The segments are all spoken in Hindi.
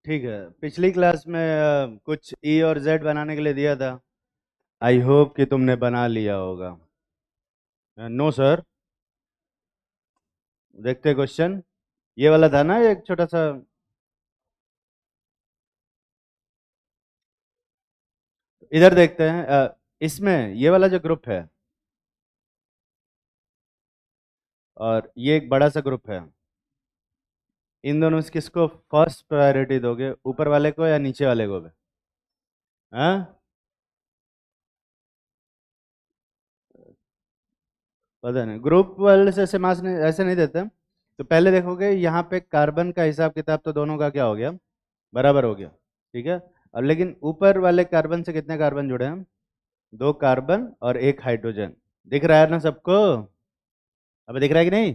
ठीक है। पिछली क्लास में कुछ ई और जेड बनाने के लिए दिया था। आई होप कि तुमने बना लिया होगा। No sir. देखते क्वेश्चन। ये वाला था ना, एक छोटा सा। इधर देखते हैं। इसमें ये वाला जो ग्रुप है और ये एक बड़ा सा ग्रुप है, इन दोनों से किसको फर्स्ट प्रायोरिटी दोगे, ऊपर वाले को या नीचे वाले को भी? हाँ, पता नहीं। ग्रुप वाले से ऐसे मार्क्स नहीं, ऐसे नहीं देते। तो पहले देखोगे यहाँ पे कार्बन का हिसाब किताब तो दोनों का क्या हो गया, बराबर हो गया। ठीक है। अब लेकिन ऊपर वाले कार्बन से कितने कार्बन जुड़े हैं? दो कार्बन और एक हाइड्रोजन। दिख रहा है ना सबको? अबे दिख रहा है कि नहीं?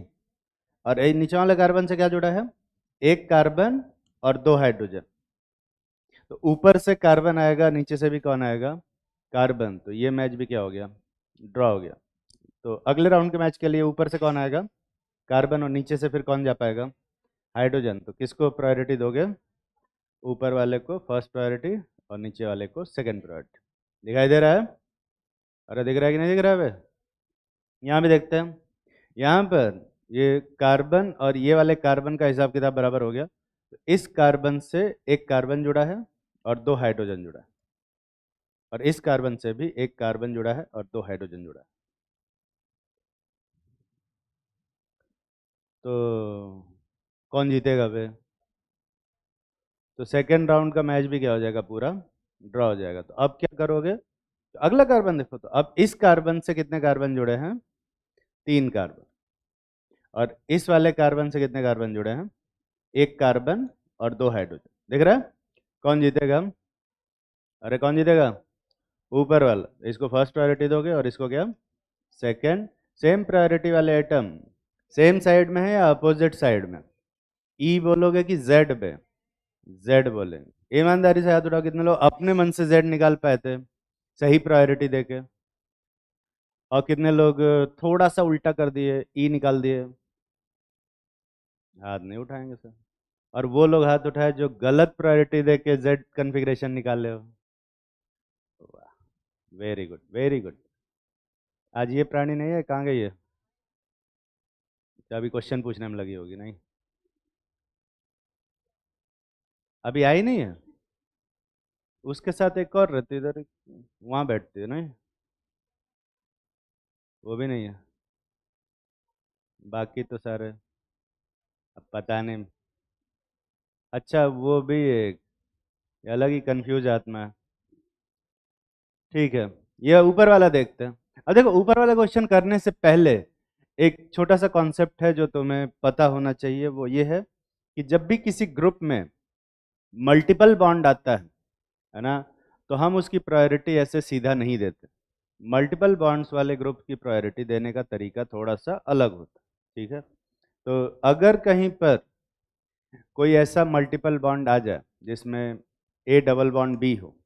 और नीचे वाले कार्बन से क्या जुड़ा है? एक कार्बन और दो हाइड्रोजन। तो ऊपर से कार्बन आएगा, नीचे से भी कौन आएगा? कार्बन। तो ये मैच भी क्या हो गया, ड्रॉ हो गया। तो अगले राउंड के मैच के लिए ऊपर से कौन आएगा? कार्बन। और नीचे से फिर कौन जा पाएगा? हाइड्रोजन। तो किसको प्रायोरिटी दोगे? ऊपर वाले को फर्स्ट प्रायोरिटी और नीचे वाले को सेकंड प्रायोरिटी। दिखाई दे रहा है? अरे दिख रहा है कि नहीं दिख रहा है? यहाँ भी देखते हैं। यहाँ पर ये कार्बन और ये वाले कार्बन का हिसाब किताब बराबर हो गया। तो इस कार्बन से एक कार्बन जुड़ा है और दो हाइड्रोजन जुड़ा है, और इस कार्बन से भी एक कार्बन जुड़ा है और दो हाइड्रोजन जुड़ा है। तो कौन जीतेगा वे? तो सेकेंड राउंड का मैच भी क्या हो जाएगा, पूरा ड्रॉ हो जाएगा। तो अब क्या करोगे? तो अगला कार्बन देखो। तो अब इस कार्बन से कितने कार्बन जुड़े हैं? तीन कार्बन। और इस वाले कार्बन से कितने कार्बन जुड़े हैं? एक कार्बन और दो हाइड्रोजन। दिख रहा है? कौन जीतेगा? अरे कौन जीतेगा? ऊपर वाला। इसको फर्स्ट प्रायोरिटी दोगे और इसको क्या, सेकंड। सेम प्रायोरिटी वाले एटम सेम साइड में है या अपोजिट साइड में? ई बोलोगे कि जेड पे? जेड बोलेंगे। ईमानदारी से हाथ उठाओ, कितने लोग अपने मन से जेड निकाल पाए थे सही प्रायोरिटी देके? और कितने लोग थोड़ा सा उल्टा कर दिए, ई निकाल दिए? हाथ नहीं उठाएंगे सर। और वो लोग हाथ उठाए जो गलत प्रायोरिटी देके जेड कन्फिग्रेशन निकाले हो। वाह, वेरी गुड वेरी गुड। आज ये प्राणी नहीं है, कहाँ गई है? क्या अभी क्वेश्चन पूछने में लगी होगी? नहीं, अभी आई नहीं है। उसके साथ एक और रहती है इधर, वहाँ बैठती है। नहीं, वो भी नहीं है। बाकी तो सारे, अब पता नहीं। अच्छा, वो भी एक अलग ही कंफ्यूज आत्मा है। ठीक है। ये ऊपर वाला देखते हैं। अब देखो, ऊपर वाला क्वेश्चन करने से पहले एक छोटा सा कॉन्सेप्ट है जो तुम्हें पता होना चाहिए। वो ये है कि जब भी किसी ग्रुप में मल्टीपल बॉन्ड आता है ना, तो हम उसकी प्रायोरिटी ऐसे सीधा नहीं देते। मल्टीपल बॉन्ड्स वाले ग्रुप की प्रायोरिटी देने का तरीका थोड़ा सा अलग होता है। ठीक है। तो अगर कहीं पर कोई ऐसा मल्टीपल बॉन्ड आ जाए जिसमें ए डबल बॉन्ड बी हो,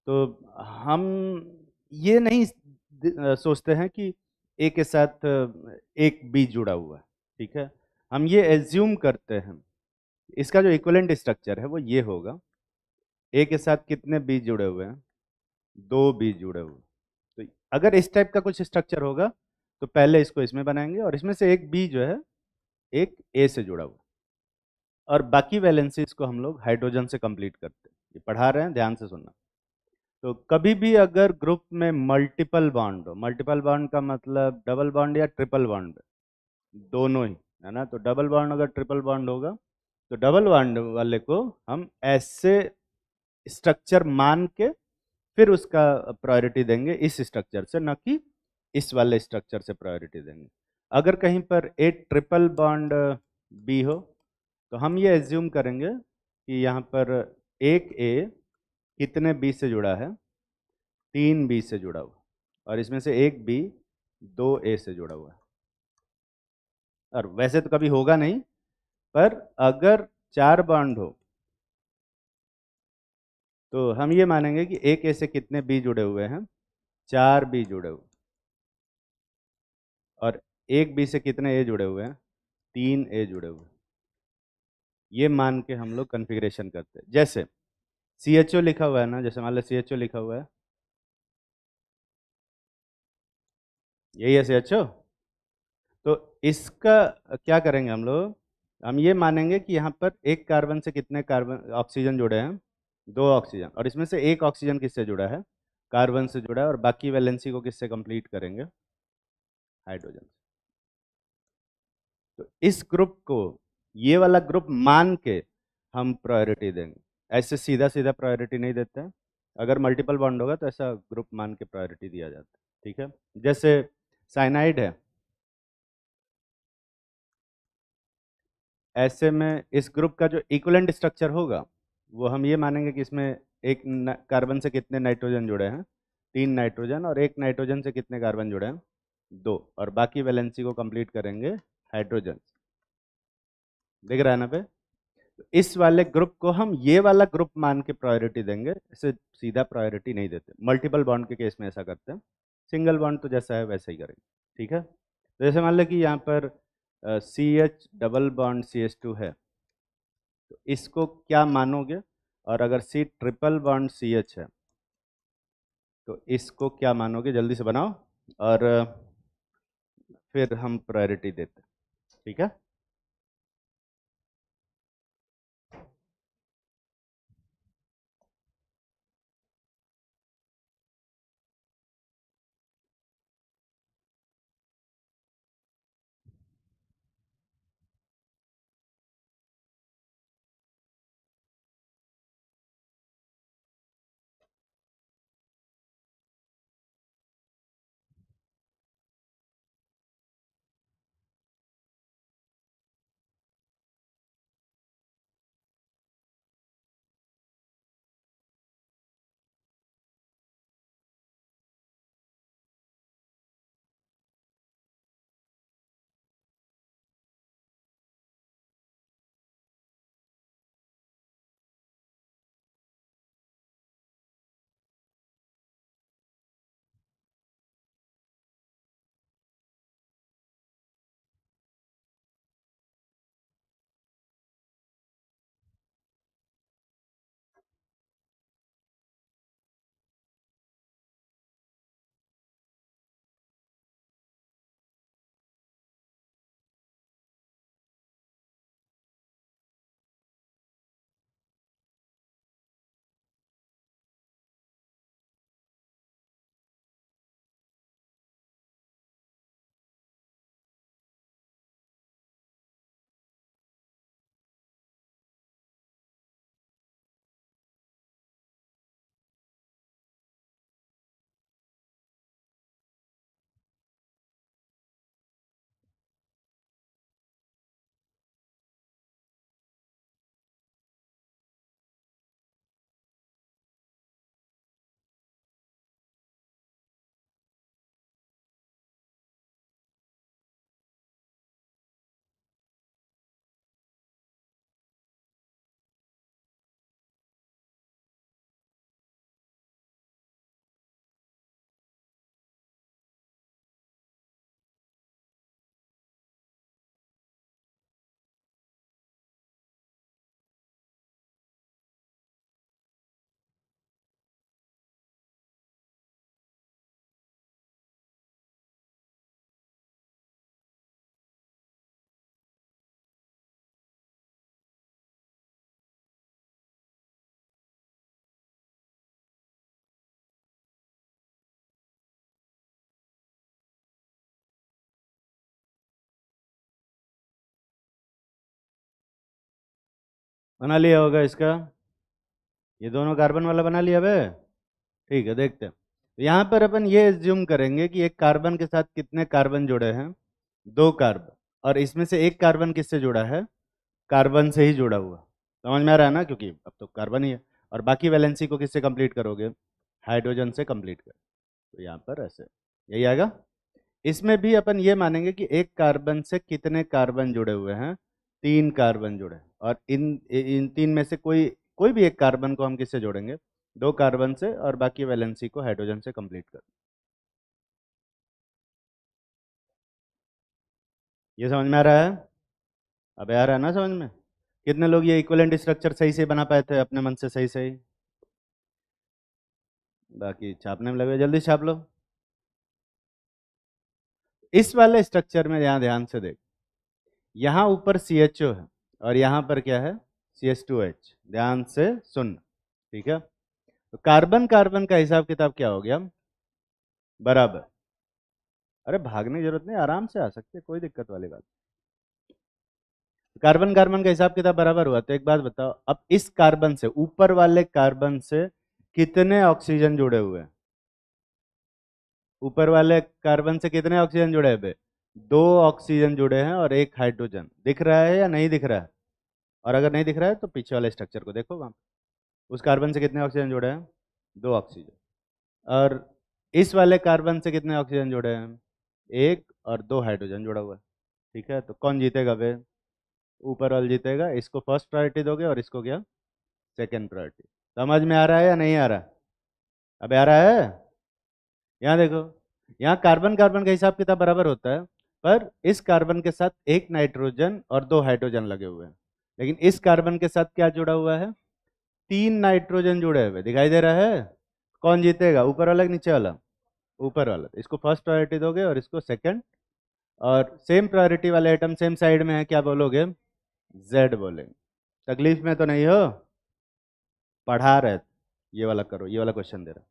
तो हम ये नहीं सोचते हैं कि ए के साथ एक बी जुड़ा हुआ है। ठीक है। हम ये एज्यूम करते हैं, इसका जो इक्विवेलेंट स्ट्रक्चर है वो ये होगा। ए के साथ कितने बी जुड़े हुए हैं? दो बी जुड़े हुए हैं। तो अगर इस टाइप का कुछ स्ट्रक्चर होगा तो पहले इसको इसमें बनाएंगे, और इसमें से एक बी जो है एक ए से जुड़ा हुआ है। और बाकी वैलेंसीज को हम लोग हाइड्रोजन से कंप्लीट करते हैं। ये पढ़ा रहे हैं, ध्यान से सुनना। तो कभी भी अगर ग्रुप में मल्टीपल बॉन्ड हो, मल्टीपल बॉन्ड का मतलब डबल बॉन्ड या ट्रिपल बॉन्ड, दोनों ही है ना। तो डबल बॉन्ड अगर ट्रिपल बॉन्ड होगा तो डबल बॉन्ड वाले को हम ऐसे स्ट्रक्चर मान के फिर उसका प्रायोरिटी देंगे, इस स्ट्रक्चर से, न कि इस वाले स्ट्रक्चर से प्रायोरिटी देंगे। अगर कहीं पर ए ट्रिपल बॉन्ड बी हो तो हम ये एज्यूम करेंगे कि यहाँ पर एक ए कितने बी से जुड़ा है? तीन बी से जुड़ा हुआ, और इसमें से एक बी दो ए से जुड़ा हुआ है। और वैसे तो कभी होगा नहीं, पर अगर चार बॉन्ड हो तो हम ये मानेंगे कि एक ए से कितने बी जुड़े हुए हैं? चार बी जुड़े हुए। और एक बी से कितने ए जुड़े हुए हैं? तीन ए जुड़े हुए। ये मान के हम लोग कन्फिग्रेशन करते हैं। जैसे CHO लिखा हुआ है ना, जैसे मान लो CHO लिखा हुआ है, यही है CHO। तो इसका क्या करेंगे हम लोग, हम ये मानेंगे कि यहाँ पर एक कार्बन से कितने कार्बन ऑक्सीजन जुड़े हैं, 2 ऑक्सीजन, और इसमें से एक ऑक्सीजन किससे जुड़ा है, कार्बन से जुड़ा है, और बाकी वैलेंसी को किससे कंप्लीट करेंगे, हाइड्रोजन से। तो इस ग्रुप को, ये वाला ग्रुप मान के हम प्रायोरिटी देंगे, ऐसे सीधा सीधा प्रायोरिटी नहीं देते हैं। अगर मल्टीपल बॉन्ड होगा तो ऐसा ग्रुप मान के प्रायोरिटी दिया जाता है, ठीक है। जैसे साइनाइड है, ऐसे में इस ग्रुप का जो इक्विवेलेंट स्ट्रक्चर होगा वो हम ये मानेंगे कि इसमें एक कार्बन से कितने नाइट्रोजन जुड़े हैं, 3 नाइट्रोजन, और एक नाइट्रोजन से कितने कार्बन जुड़े हैं, 2, और बाकी वैलेंसी को कंप्लीट करेंगे हाइड्रोजन। दिख रहा है ना पे। तो इस वाले ग्रुप को हम ये वाला ग्रुप मान के प्रायोरिटी देंगे, इसे सीधा प्रायोरिटी नहीं देते। मल्टीपल बॉन्ड के केस में ऐसा करते हैं, सिंगल बॉन्ड तो जैसा है वैसा ही करेंगे, ठीक है। तो जैसे मान लो कि यहाँ पर CH डबल बॉन्ड CH2 है, तो इसको क्या मानोगे, और अगर C ट्रिपल बॉन्ड CH है तो इसको क्या मानोगे, जल्दी से बनाओ, और फिर हम प्रायोरिटी देते हैं, ठीक है। बना लिया होगा इसका, ये दोनों कार्बन वाला बना लिया बे, ठीक है। देखते हैं, तो यहाँ पर अपन ये एज्यूम करेंगे कि एक कार्बन के साथ कितने कार्बन जुड़े हैं, 2 कार्बन, और इसमें से एक कार्बन किससे जुड़ा है, कार्बन से ही जुड़ा हुआ। समझ में आ रहा है ना, क्योंकि अब तो कार्बन ही है, और बाकी वैलेंसी को किससे कंप्लीट करोगे, हाइड्रोजन से कंप्लीट कर। तो यहाँ पर ऐसे यही आएगा। इसमें भी अपन ये मानेंगे कि एक कार्बन से कितने कार्बन जुड़े हुए हैं, 3 कार्बन जुड़े हैं, और इन इन 3 में से कोई कोई भी एक कार्बन को हम किससे जोड़ेंगे, 2 कार्बन से, और बाकी वैलेंसी को हाइड्रोजन से कंप्लीट कर। ये समझ में आ रहा है, अब आ रहा है ना समझ में, कितने लोग ये इक्विवेलेंट स्ट्रक्चर सही से बना पाए थे अपने मन से सही सही? बाकी छापने में लगे, जल्दी छाप लो। इस वाले स्ट्रक्चर में यहाँ ध्यान से देख, यहाँ ऊपर CHO है और यहाँ पर क्या है, CH2H। ध्यान से सुन, ठीक है? तो कार्बन कार्बन का हिसाब किताब क्या हो गया, बराबर। अरे भागने की जरूरत नहीं, आराम से आ सकते, कोई दिक्कत वाली बात। कार्बन कार्बन का हिसाब किताब बराबर हुआ। तो एक बात बताओ, अब इस कार्बन से, ऊपर वाले कार्बन से कितने ऑक्सीजन जुड़े हुए हैं? ऊपर वाले कार्बन से कितने ऑक्सीजन जुड़े हैं बे? 2 ऑक्सीजन जुड़े हैं और 1 हाइड्रोजन। दिख रहा है या नहीं दिख रहा है? और अगर नहीं दिख रहा है तो पीछे वाले स्ट्रक्चर को देखो वहां, उस कार्बन से कितने ऑक्सीजन जुड़े हैं? 2 ऑक्सीजन। और इस वाले कार्बन से कितने ऑक्सीजन जुड़े हैं? 1 और 2 हाइड्रोजन जुड़ा हुआ है। ठीक है, तो कौन जीतेगा बे? ऊपर वाला जीतेगा। इसको फर्स्ट प्रायोरिटी दोगे और इसको क्या, सेकंड प्रायोरिटी। समझ में आ रहा है या नहीं आ रहा? अबे आ रहा है? यहाँ देखो, यहाँ कार्बन कार्बन का हिसाब किताब बराबर होता है, पर इस कार्बन के साथ 1 नाइट्रोजन और 2 हाइड्रोजन लगे हुए हैं। लेकिन इस कार्बन के साथ क्या जुड़ा हुआ है? 3 नाइट्रोजन जुड़े हुए, दिखाई दे रहा है? कौन जीतेगा, ऊपर वाला कि नीचे वाला? ऊपर वाला। इसको फर्स्ट प्रायोरिटी दोगे और इसको सेकंड। और सेम प्रायोरिटी वाले आइटम सेम साइड में है, क्या बोलोगे? जेड बोलेंगे। तकलीफ में तो नहीं हो? पढ़ा रहे, ये वाला करो, ये वाला क्वेश्चन दे रहा।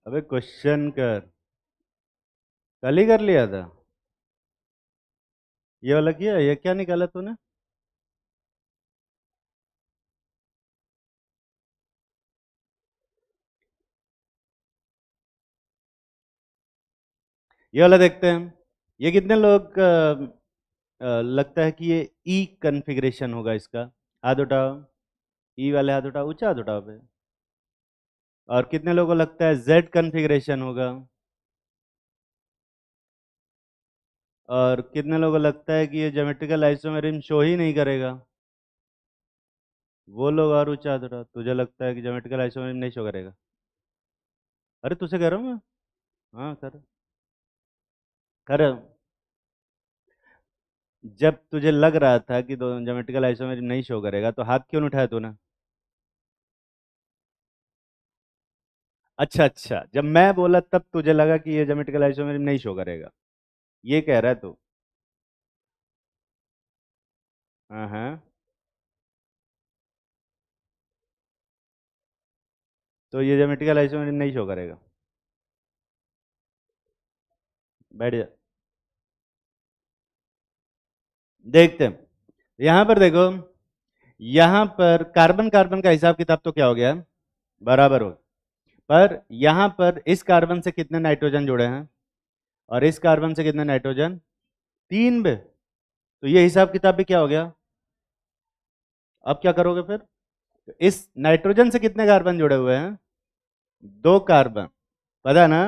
अबे क्वेश्चन कर, कल ही कर लिया था। ये वाला किया, ये क्या निकाला तूने? ये वाला देखते हैं। ये कितने लोग लगता है कि ये ई कन्फिग्रेशन होगा इसका? हाथ उठाओ। ई वाले हाथ उठाओ, ऊंचा हाथ उठाओ पे। और कितने लोगों को लगता है जेड कन्फिग्रेशन होगा? और कितने लोगों को लगता है कि ये ज्योमेट्रिकल आइसोमेरिज्म शो ही नहीं करेगा? वो लोग और ऊंचा हाथ उठाओ। तुझे लगता है कि ज्योमेट्रिकल आइसोमेरिज्म नहीं शो करेगा? अरे तुझसे कह रहा हूँ मैं। हाँ कर, कर। जब तुझे लग रहा था कि दो ज्योमेट्रिकल आइसोमेरिज्म नहीं शो करेगा तो हाथ क्यों नहीं उठाया तूने? अच्छा अच्छा, जब मैं बोला तब तुझे लगा कि ये ज्योमेट्रिकल आइसोमेरिज्म नहीं शो करेगा, ये कह रहा है तू? हाँ हाँ। तो ये ज्योमेट्रिकल आइसोमेरिज्म नहीं शो करेगा? बैठ जा। देखते हैं, यहां पर देखो, यहां पर कार्बन कार्बन का हिसाब किताब तो क्या हो गया, बराबर हो गया। पर यहां पर इस कार्बन से कितने नाइट्रोजन जुड़े हैं और इस कार्बन से कितने नाइट्रोजन, 3 बे। तो ये हिसाब किताब भी क्या हो गया। अब क्या करोगे फिर, तो इस नाइट्रोजन से कितने कार्बन जुड़े हुए हैं, 2 कार्बन, पता ना।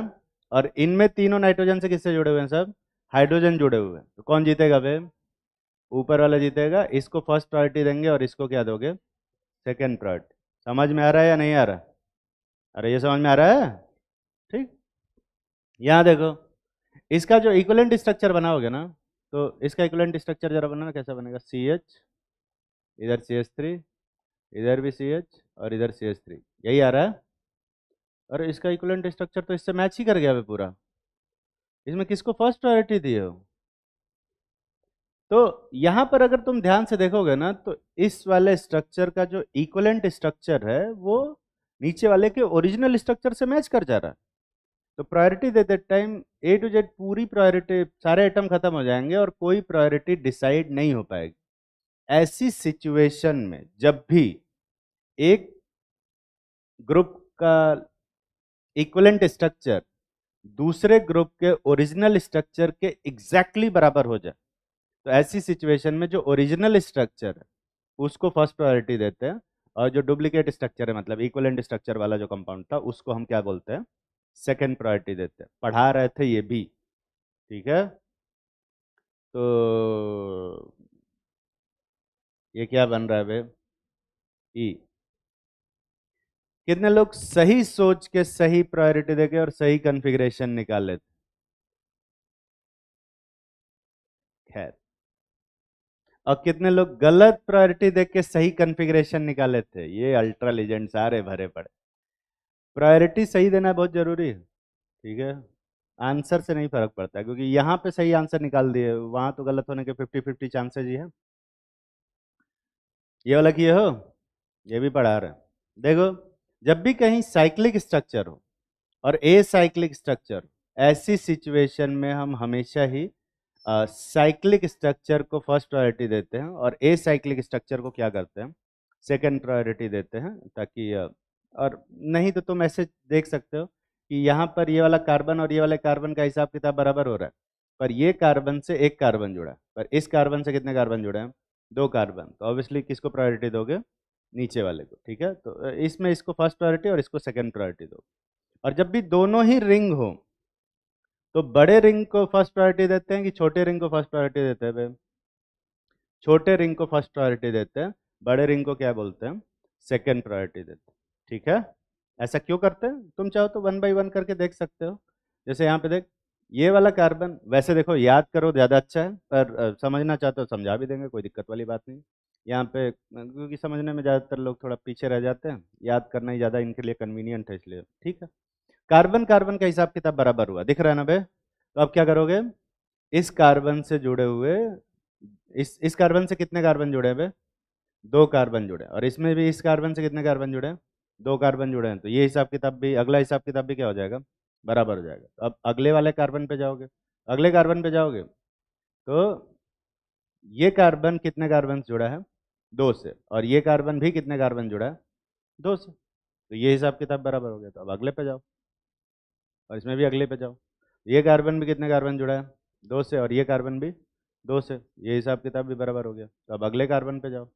और इनमें तीनों नाइट्रोजन से किससे जुड़े हुए हैं, सब हाइड्रोजन जुड़े हुए हैं। तो कौन जीतेगा बे, ऊपर वाला जीतेगा। इसको फर्स्ट प्रायोरिटी देंगे और इसको क्या दोगे, सेकंड प्रायोरिटी। समझ में आ रहा है या नहीं आ रहा, अरे ये समझ में आ रहा है, ठीक। यहाँ देखो, इसका जो इक्विवेलेंट स्ट्रक्चर बनाओगे ना, तो इसका इक्विवेलेंट स्ट्रक्चर जरा बनाना, कैसा बनेगा, CH, इधर CH3, इधर भी CH और इधर CH3, यही आ रहा है। और इसका इक्विवेलेंट स्ट्रक्चर तो इससे मैच ही कर गया है पूरा। इसमें किसको फर्स्ट प्रायोरिटी दी हो। तो यहां पर अगर तुम ध्यान से देखोगे ना, तो इस वाले स्ट्रक्चर का जो इक्विवेलेंट स्ट्रक्चर है वो नीचे वाले के ओरिजिनल स्ट्रक्चर से मैच कर जा रहा है। तो प्रायोरिटी देते टाइम A to Z पूरी प्रायोरिटी, सारे आइटम खत्म हो जाएंगे और कोई प्रायोरिटी डिसाइड नहीं हो पाएगी। ऐसी सिचुएशन में जब भी एक ग्रुप का इक्विवेलेंट स्ट्रक्चर दूसरे ग्रुप के ओरिजिनल स्ट्रक्चर के एग्जैक्टली बराबर हो जाए, तो ऐसी सिचुएशन में जो ओरिजिनल स्ट्रक्चर है उसको फर्स्ट प्रायोरिटी देते हैं, और जो डुप्लीकेट स्ट्रक्चर है, मतलब इक्विवेलेंट स्ट्रक्चर वाला जो कंपाउंड था, उसको हम क्या बोलते हैं, सेकंड प्रायोरिटी देते हैं। पढ़ा रहे थे ये भी, ठीक है। तो ये क्या बन रहा है बे, ई। कितने लोग सही सोच के सही प्रायोरिटी देके और सही कॉन्फ़िगरेशन निकाल लेते, खैर। और कितने लोग गलत प्रायोरिटी देख के सही कॉन्फ़िगरेशन निकाले थे, ये अल्ट्रा लेजेंड सारे भरे पड़े। प्रायोरिटी सही देना बहुत जरूरी है, ठीक है। आंसर से नहीं फर्क पड़ता है, क्योंकि यहाँ पे सही आंसर निकाल दिए, वहां तो गलत होने के 50-50 चांसेस ही है। ये वाला किए हो, ये भी पढ़ा रहे हैं। देखो, जब भी कहीं साइक्लिक स्ट्रक्चर हो और ए साइक्लिक स्ट्रक्चर, ऐसी सिचुएशन में हम हमेशा ही साइक्लिक स्ट्रक्चर को फर्स्ट प्रायोरिटी देते हैं और ए साइक्लिक स्ट्रक्चर को क्या करते हैं, सेकंड प्रायोरिटी देते हैं, ताकि और नहीं तो तुम ऐसे देख सकते हो कि यहाँ पर ये वाला कार्बन और ये वाले कार्बन का हिसाब किताब बराबर हो रहा है, पर ये कार्बन से एक कार्बन जुड़ा है, पर इस कार्बन से कितने कार्बन जुड़े हैं, 2 कार्बन। तो ऑब्वियसली किसको प्रायोरिटी दोगे, नीचे वाले को, ठीक है। तो इसमें इसको फर्स्ट प्रायोरिटी और इसको सेकंड प्रायोरिटी दो। और जब भी दोनों ही रिंग हो, तो बड़े रिंग को फर्स्ट प्रायोरिटी देते हैं कि छोटे रिंग को फर्स्ट प्रायोरिटी देते हैं बे, छोटे रिंग को फर्स्ट प्रायोरिटी देते हैं, बड़े रिंग को क्या बोलते हैं, सेकंड प्रायोरिटी देते हैं, ठीक है। ऐसा क्यों करते हैं, तुम चाहो तो 1 बाई 1 करके देख सकते हो। जैसे यहाँ पे देख, ये वाला कार्बन, वैसे देखो याद करो ज़्यादा अच्छा है, पर समझना चाहते हो समझा भी देंगे, कोई दिक्कत वाली बात नहीं। यहाँ पे क्योंकि समझने में ज़्यादातर लोग थोड़ा पीछे रह जाते हैं, याद करना ही ज़्यादा इनके लिए कन्वीनियंट है, इसलिए ठीक है। कार्बन कार्बन का हिसाब किताब बराबर हुआ, दिख रहा है ना बे। तो अब क्या करोगे, इस कार्बन से जुड़े हुए, इस कार्बन से कितने कार्बन जुड़े हैं बे, 2 कार्बन जुड़े हैं, और इसमें भी इस कार्बन से कितने कार्बन जुड़े हैं, 2 कार्बन जुड़े हैं। तो ये हिसाब किताब भी, अगला हिसाब किताब भी क्या हो जाएगा, बराबर हो जाएगा। तो अब अगले वाले कार्बन पे जाओगे, अगले कार्बन पे जाओगे, तो ये कार्बन कितने कार्बन से जुड़ा है, 2 से, और ये कार्बन भी कितने कार्बन जुड़ा है, 2 से। तो ये हिसाब किताब बराबर हो गया। तो अब अगले पे जाओ, और इसमें भी अगले पे जाओ, ये कार्बन भी कितने कार्बन जुड़ा है, 2 से, और ये कार्बन भी 2 से, ये हिसाब किताब भी बराबर हो गया। तो अब अगले कार्बन पे जाओ,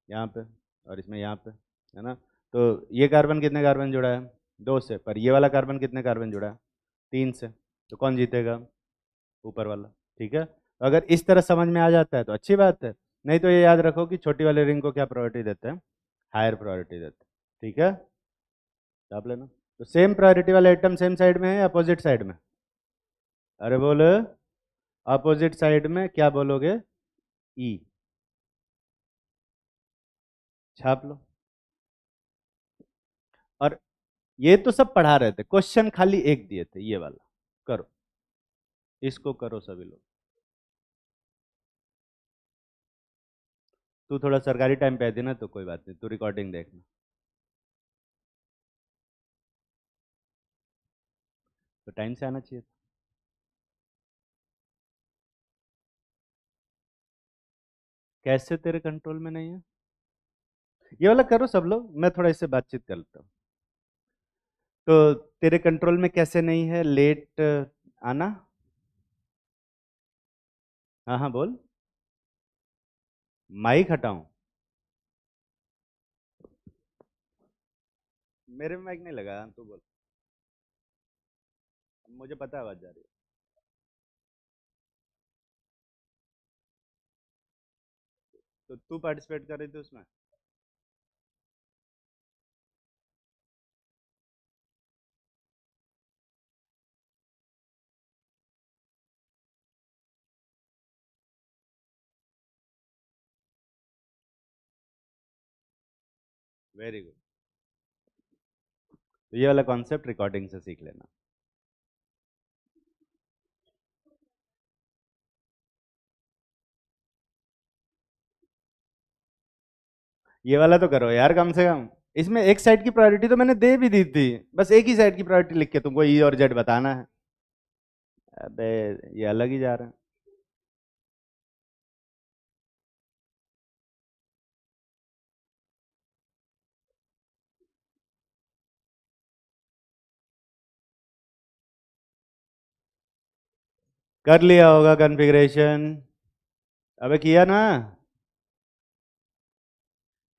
यहाँ पे, और इसमें यहाँ पे, है ना। तो ये कार्बन कितने कार्बन जुड़ा है, 2 से, पर ये वाला कार्बन कितने कार्बन जुड़ा है, 3 से। तो कौन जीतेगा, ऊपर वाला, ठीक है। तो अगर इस तरह समझ में आ जाता है तो अच्छी बात है, नहीं तो ये याद रखो कि छोटी वाले रिंग को क्या प्रायोरिटी देते हैं, हायर प्रायोरिटी देते हैं, ठीक है। आप लेना। तो सेम प्रायोरिटी वाले आइटम सेम साइड में है या अपोजिट साइड में, अरे बोलो, अपोजिट साइड में क्या बोलोगे, ई, छाप लो। और ये तो सब पढ़ा रहे थे, क्वेश्चन खाली एक दिए थे, ये वाला करो, इसको करो सभी लोग। तू थोड़ा सरकारी टाइम पे आई थी ना, तो कोई बात नहीं, तू रिकॉर्डिंग देखना। तो टाइम से आना चाहिए था। कैसे तेरे कंट्रोल में नहीं है, ये वाला करो सब लोग, मैं थोड़ा इससे बातचीत कर लेता हूँ। तो तेरे कंट्रोल में कैसे नहीं है लेट आना? हाँ हाँ बोल। माइक हटाऊं? मेरे में माइक नहीं लगा, तू बोल। मुझे पता है आवाज जा रही है। तो तू पार्टिसिपेट कर रही थी उसमें? Very good. तो ये वाला कॉन्सेप्ट रिकॉर्डिंग से सीख लेना। ये वाला तो करो यार कम से कम। इसमें एक साइड की प्रायोरिटी तो मैंने दे भी दी थी, बस एक ही साइड की प्रायोरिटी लिख के तुमको ई और जेड बताना है। अबे ये अलग ही जा रहे हैं। कर लिया होगा कॉन्फ़िगरेशन? अबे किया ना?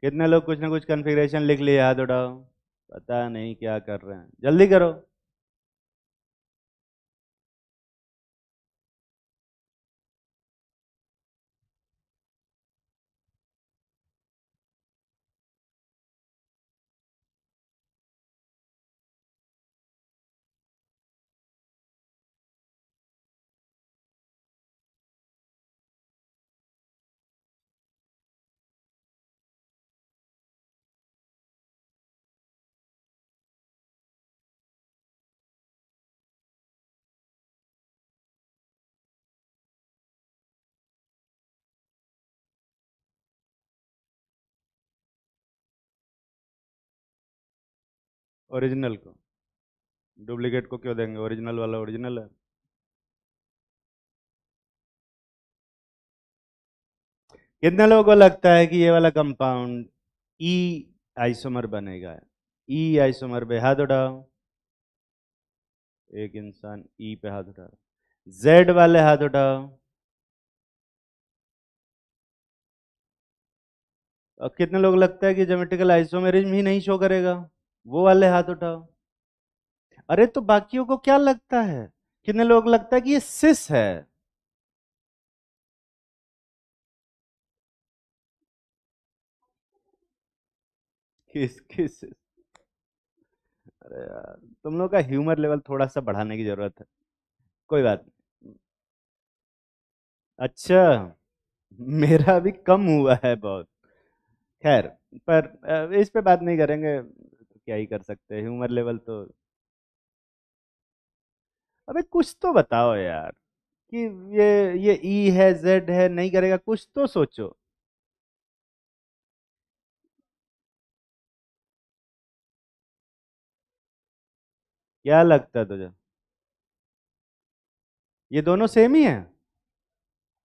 कितने लोग कुछ ना कुछ कॉन्फ़िगरेशन लिख लिए, हाथ उठाओ। पता नहीं क्या कर रहे हैं, जल्दी करो। ओरिजिनल को डुप्लीकेट को क्यों देंगे? ओरिजिनल वाला ओरिजिनल है। कितने लोगों को लगता है कि ये वाला कंपाउंड ई आइसोमर बनेगा? ई आइसोमर पे हाथ उठाओ। एक इंसान ई पे हाथ उठाओ। जेड वाले हाथ उठाओ। और कितने लोग लगता है कि ज्योमेट्रिकल आइसोमेरिज्म ही नहीं शो करेगा? वो वाले हाथ उठाओ। अरे तो बाकियों को क्या लगता है? कितने लोग लगता है कि ये सिस है? किस किस? अरे यार, तुम लोग का ह्यूमर लेवल थोड़ा सा बढ़ाने की जरूरत है। कोई बात नहीं। अच्छा, मेरा भी कम हुआ है बहुत। खैर, पर इस पे बात नहीं करेंगे, तो क्या ही कर सकते हैं, ह्यूमर लेवल तो। अबे कुछ तो बताओ यार, कि ये ई है जेड है नहीं करेगा, कुछ तो सोचो। क्या लगता है तुझे? ये दोनों सेम ही है?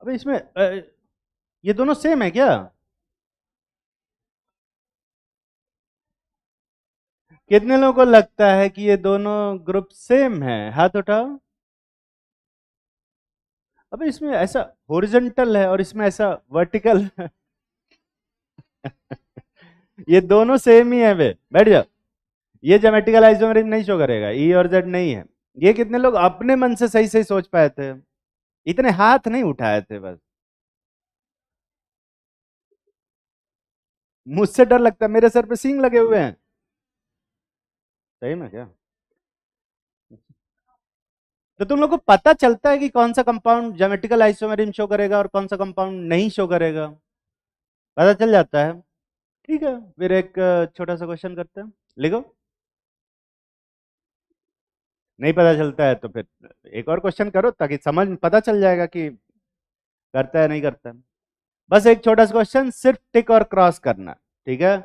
अबे इसमें ये दोनों सेम है क्या? कितने लोगों को लगता है कि ये दोनों ग्रुप सेम है? हाथ उठाओ। अबे इसमें ऐसा हॉरिजॉन्टल है और इसमें ऐसा वर्टिकल। ये दोनों सेम ही है बे, बैठ जाओ। ये ज्योमेट्रिकल आइसोमेरिज्म नहीं शो करेगा, ई और जेड नहीं है। ये कितने लोग अपने मन से सही सही सोच पाए थे? इतने हाथ नहीं उठाए थे बस। मुझसे डर लगता है, मेरे सर पे सींग लगे हुए हैं। सही में क्या? तो तुम लोग को पता चलता है कि कौन सा कंपाउंड ज्योमेट्रिकल आइसोमेरिज्म शो करेगा और कौन सा कंपाउंड नहीं शो करेगा? पता चल जाता है। ठीक है, फिर एक छोटा सा क्वेश्चन करते हैं, लिखो। नहीं पता चलता है तो फिर एक और क्वेश्चन करो, ताकि समझ पता चल जाएगा कि करता है नहीं करता है। बस एक छोटा सा क्वेश्चन, सिर्फ टिक और क्रॉस करना। ठीक है?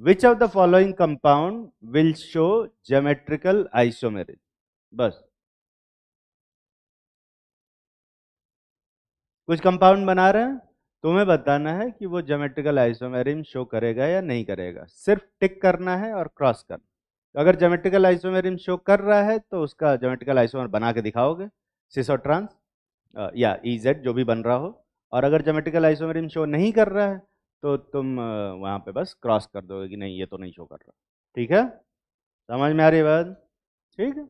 Which of the following compound will show geometrical isomerism? बस। कुछ कंपाउंड बना रहे हैं, तुम्हें बताना है कि वो ज्योमेट्रिकल आइसोमेरिज्म शो करेगा या नहीं करेगा। सिर्फ टिक करना है और क्रॉस करना। अगर ज्योमेट्रिकल आइसोमेरिज्म शो कर रहा है तो उसका ज्योमेट्रिकल आइसोमर बना के दिखाओगे, सिस और ट्रांस या ई जेड जो भी बन रहा हो। और अगर ज्योमेट्रिकल आइसोमेरिज्म शो नहीं कर रहा है तो तुम वहाँ पे बस क्रॉस कर दोगे कि नहीं ये तो नहीं शो कर रहा। ठीक है, समझ में आ रही है बात? ठीक है।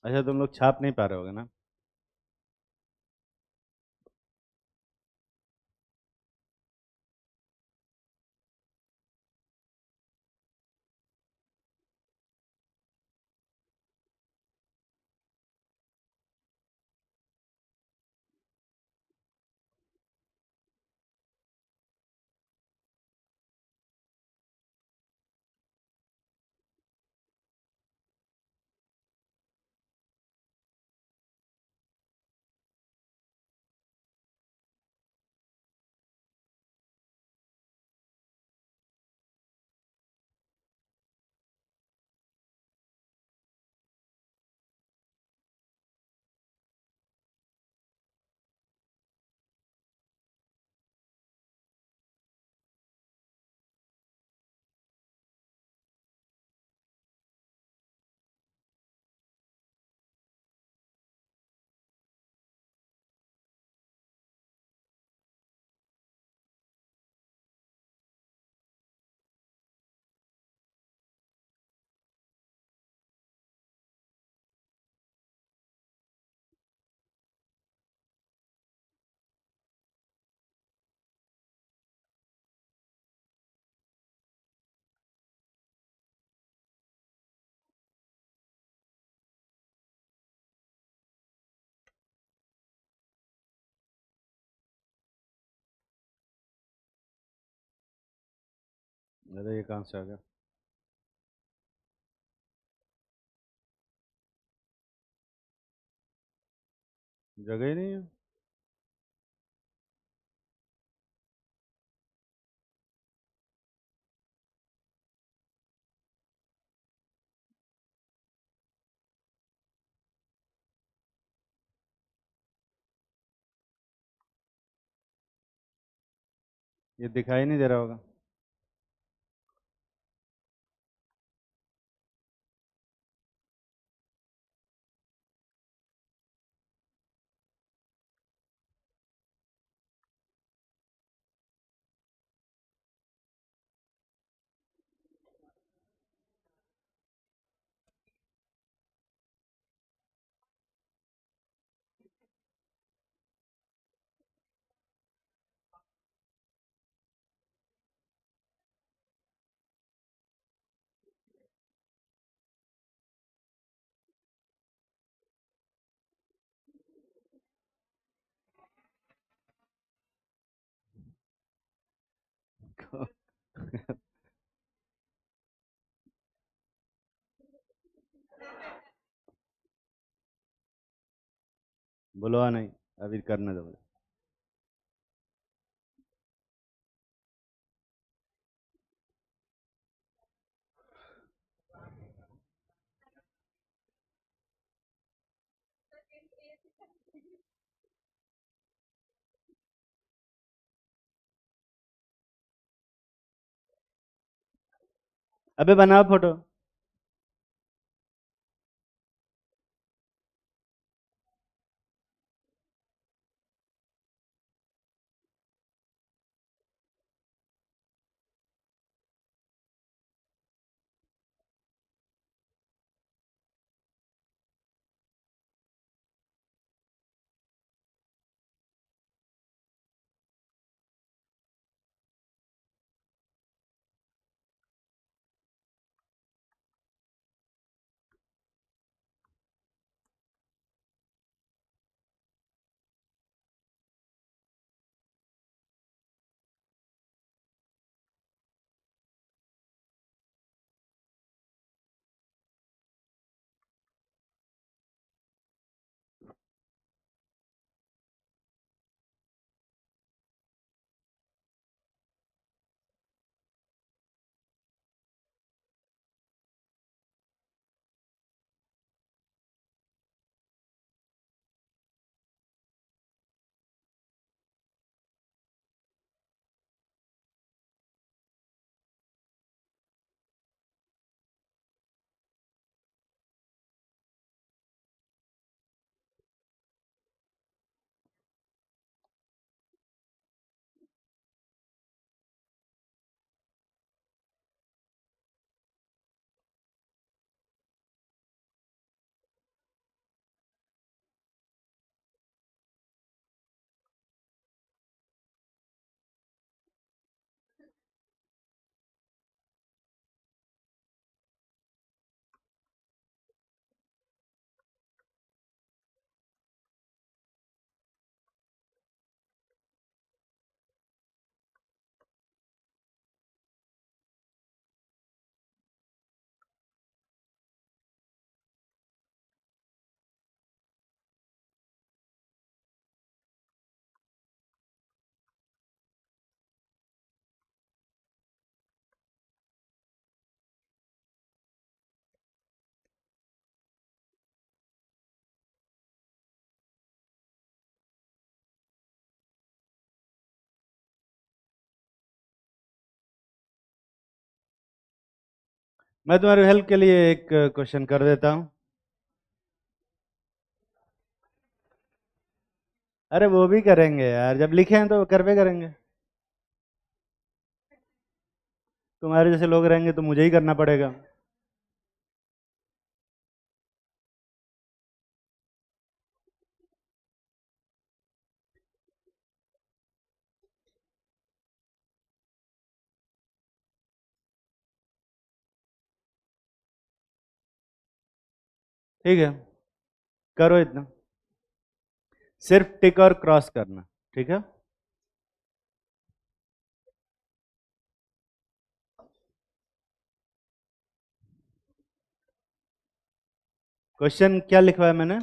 अच्छा, तुम लोग छाप नहीं पा रहे होगे ना? अरे ये कहाँ से आ गया? जगह ही नहीं है। ये दिखाई नहीं दे रहा होगा। बुलवा नहीं, अभी करने दो। अबे बनाओ फोटो। मैं तुम्हारी हेल्प के लिए एक क्वेश्चन कर देता हूँ। अरे वो भी करेंगे यार, जब लिखे हैं तो करवे करेंगे। तुम्हारे जैसे लोग रहेंगे तो मुझे ही करना पड़ेगा। ठीक है, करो इतना। सिर्फ टिक और क्रॉस करना। ठीक है। क्वेश्चन क्या लिखवाया मैंने?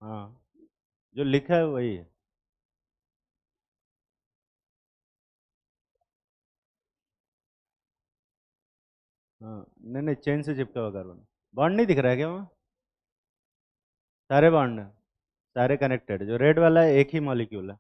हाँ, जो लिखा है वही है। हाँ, नहीं नहीं, चेन से चिपका हुआ कार्बन। बॉन्ड नहीं दिख रहा है क्या वहाँ? सारे बॉन्ड हैं, सारे कनेक्टेड। जो रेड वाला है एक ही मॉलिक्यूल है।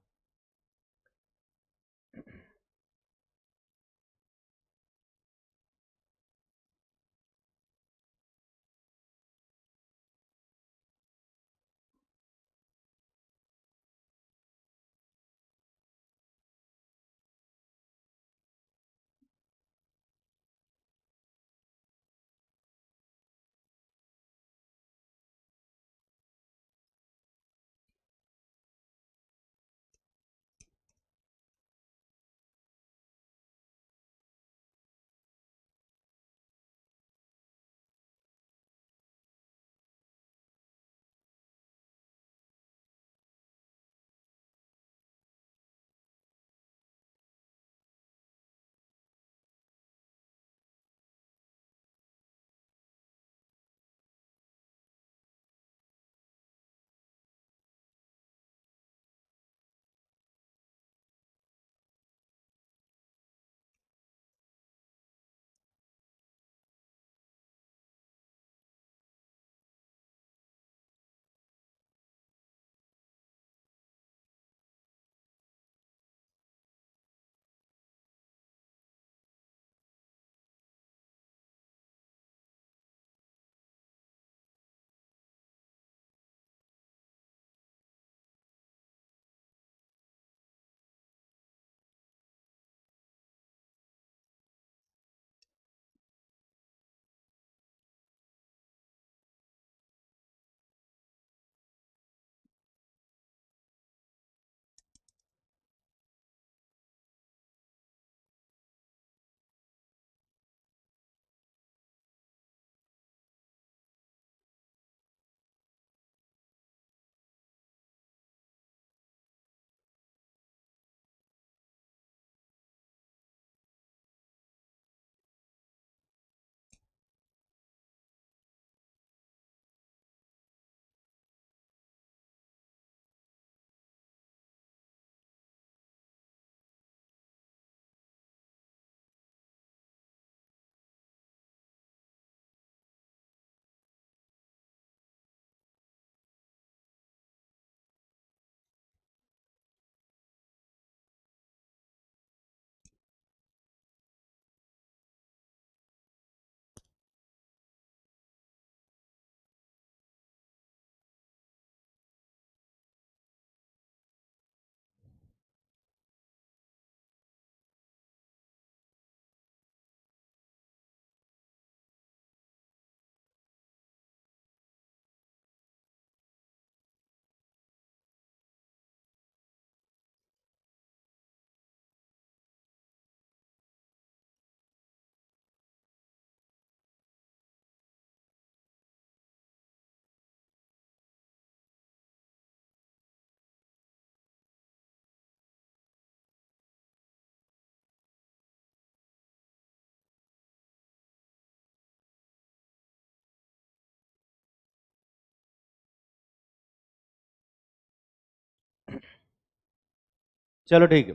चलो ठीक है।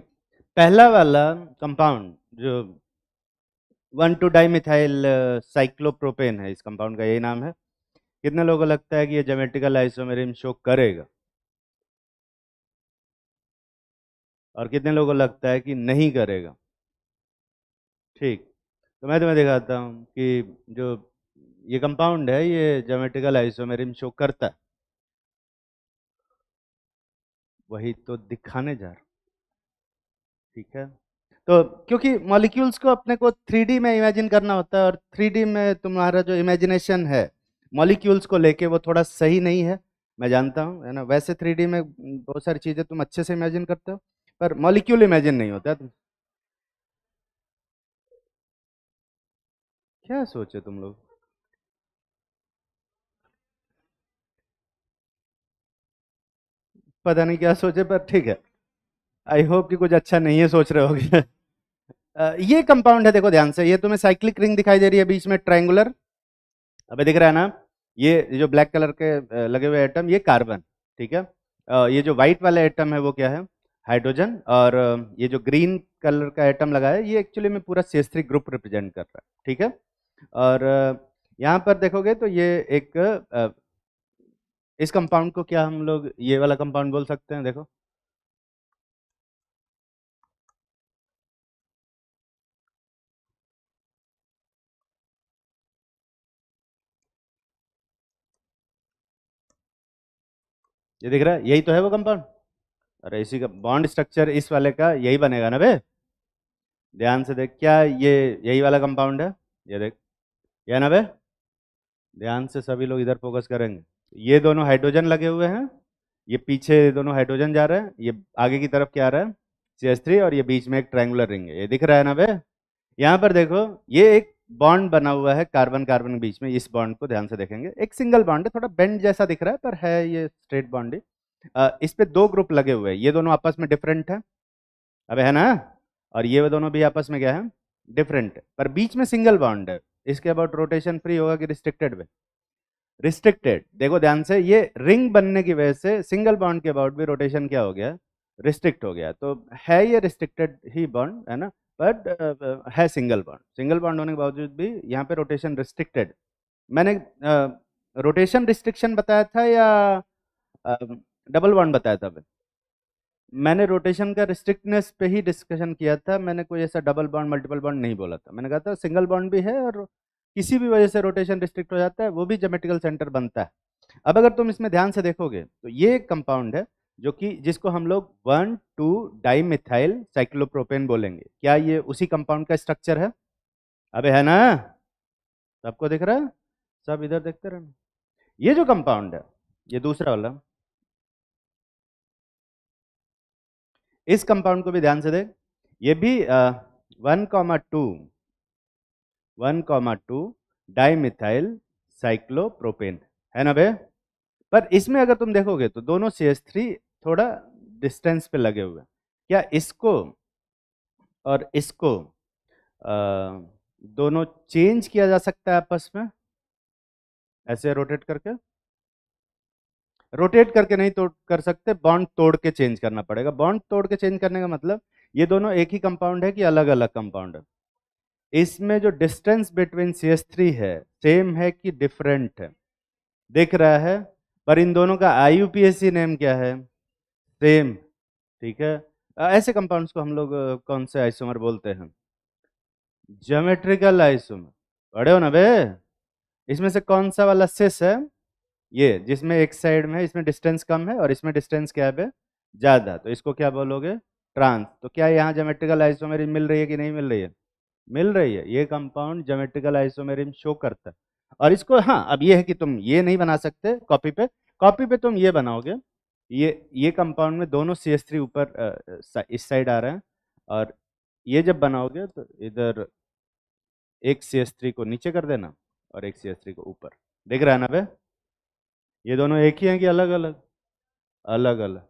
पहला वाला कंपाउंड जो 1,2-डाइमिथाइल साइक्लोप्रोपेन है, इस कंपाउंड का यही नाम है। कितने लोगों को लगता है कि ये ज्योमेट्रिकल आइसोमेरिज्म शो करेगा, और कितने लोगों को लगता है कि नहीं करेगा? ठीक, तो मैं तुम्हें दिखाता हूँ कि जो ये कंपाउंड है ये ज्योमेट्रिकल आइसोमेरिज्म शो करता है। वही तो दिखाने जा रहा हूँ। ठीक है, तो क्योंकि मॉलिक्यूल्स को अपने को 3D में इमेजिन करना होता है, और 3D में तुम्हारा जो इमेजिनेशन है मॉलिक्यूल्स को लेके वो थोड़ा सही नहीं है, मैं जानता हूँ, है ना। वैसे 3D में बहुत सारी चीज़ें तुम अच्छे से इमेजिन करते हो, पर मॉलिक्यूल इमेजिन नहीं होता है। तुम क्या सोचे तुम लोग? पता नहीं क्या सोचे, पर ठीक है। आई होप कि कुछ अच्छा नहीं है सोच रहे होगे। ये कंपाउंड है, देखो ध्यान से, ये तुम्हें साइक्लिक रिंग दिखाई दे रही है बीच में ट्रायंगुलर, अबे दिख रहा है ना? ये जो ब्लैक कलर के लगे हुए एटम, ये कार्बन। ठीक है, ये जो व्हाइट वाला एटम है वो क्या है? हाइड्रोजन। और ये जो ग्रीन कलर का एटम लगा है ये एक्चुअली में पूरा CH3 ग्रुप रिप्रेजेंट कर रहा है। ठीक है, और यहाँ पर देखोगे तो ये एक इस कंपाउंड को क्या हम लोग ये वाला कंपाउंड बोल सकते हैं? देखो, ये दिख रहा है, यही तो है वो कंपाउंड। अरे इसी का बॉन्ड स्ट्रक्चर इस वाले का यही बनेगा ना बे। ध्यान से देख, क्या ये यही वाला कंपाउंड है? ये देख, ये है ना बे। ध्यान से सभी लोग इधर फोकस करेंगे। ये दोनों हाइड्रोजन लगे हुए हैं, ये पीछे दोनों हाइड्रोजन जा रहे हैं, ये आगे की तरफ क्या आ रहा है? CH3, और ये बीच में एक ट्रायंगुलर रिंग है, ये दिख रहा है ना बे। यहाँ पर देखो, ये एक बॉन्ड बना हुआ है कार्बन कार्बन के बीच में, इस बॉन्ड को ध्यान से देखेंगे, एक सिंगल बॉन्ड है, थोड़ा बेंड जैसा दिख रहा है पर है ये स्ट्रेट बॉन्ड ही। इस पे दो ग्रुप लगे हुए हैं, ये दोनों आपस में डिफरेंट है, अबे है ना। और ये दोनों भी आपस में क्या है? डिफरेंट है, पर बीच में सिंगल बॉन्ड है। इसके अबाउट रोटेशन फ्री होगा कि रिस्ट्रिक्टेड में? रिस्ट्रिक्टेड। देखो ध्यान से, ये रिंग बनने की वजह से सिंगल बॉन्ड के अबाउट भी रोटेशन क्या हो गया? रिस्ट्रिक्ट हो गया। तो है ये रिस्ट्रिक्टेड ही बॉन्ड, है ना, बट है सिंगल बॉन्ड। सिंगल बॉन्ड होने के बावजूद भी यहाँ पे रोटेशन रिस्ट्रिक्टेड। मैंने रोटेशन रिस्ट्रिक्शन बताया था या डबल बॉन्ड बताया था? मैंने रोटेशन का रिस्ट्रिक्टनेस पे ही डिस्कशन किया था, मैंने कोई ऐसा डबल बॉन्ड मल्टीपल बॉन्ड नहीं बोला था। मैंने कहा था सिंगल बॉन्ड भी है, और किसी भी वजह से रोटेशन रिस्ट्रिक्ट हो जाता है वो भी ज्योमेट्रिकल सेंटर बनता है। अब अगर तुम इसमें ध्यान से देखोगे तो ये एक कंपाउंड है जो कि जिसको हम लोग 1,2-डाइमिथाइल साइक्लोप्रोपेन बोलेंगे। क्या ये उसी कंपाउंड का स्ट्रक्चर है? अबे है ना? सबको दिख रहा है? सब इधर देखते रहना। ये जो कंपाउंड है, ये दूसरा वाला, इस कंपाउंड को भी ध्यान से देख। ये भी 1,2 डाइमिथाइल साइक्लोप्रोपेन है ना बे। पर इसमें अगर तुम देखोगे तो दोनों CH3 थोड़ा डिस्टेंस पे लगे हुए हैं। क्या इसको और इसको अ, दोनों चेंज किया जा सकता है आपस में, ऐसे रोटेट करके? रोटेट करके नहीं तोड़ कर सकते, बॉन्ड तोड़ के चेंज करना पड़ेगा। बॉन्ड तोड़ के चेंज करने का मतलब ये दोनों एक ही कंपाउंड है कि अलग अलग कंपाउंड है? इसमें जो डिस्टेंस बिटवीन CH3 है सेम है कि डिफरेंट है? दिख रहा है, पर इन दोनों का IUPAC नेम क्या है? सेम। ठीक है, ऐसे कंपाउंड्स को हम लोग कौन से आइसोमर बोलते हैं? Geometrical isomer. पढ़े हो ना बे? इसमें से कौन सा वाला सिस है? ये जिसमें एक साइड में है, इसमें डिस्टेंस कम है और इसमें डिस्टेंस क्या है? ज्यादा, तो इसको क्या बोलोगे? ट्रांस। तो क्या यहाँ ज्योमेट्रिकल आइसोमेरिज्म मिल रही है कि नहीं मिल रही है? मिल रही है। ये कंपाउंड ज्योमेट्रिकल आइसोमेरिज्म शो करता है। और इसको, हाँ, अब ये है कि तुम ये नहीं बना सकते कॉपी पे। कॉपी पे तुम ये बनाओगे, ये कंपाउंड में दोनों CH3 ऊपर इस साइड आ रहे हैं, और ये जब बनाओगे तो इधर एक CH3 को नीचे कर देना और एक CH3 को ऊपर। देख रहा है ना बे? ये दोनों एक ही हैं कि अलग अलग? अलग अलग।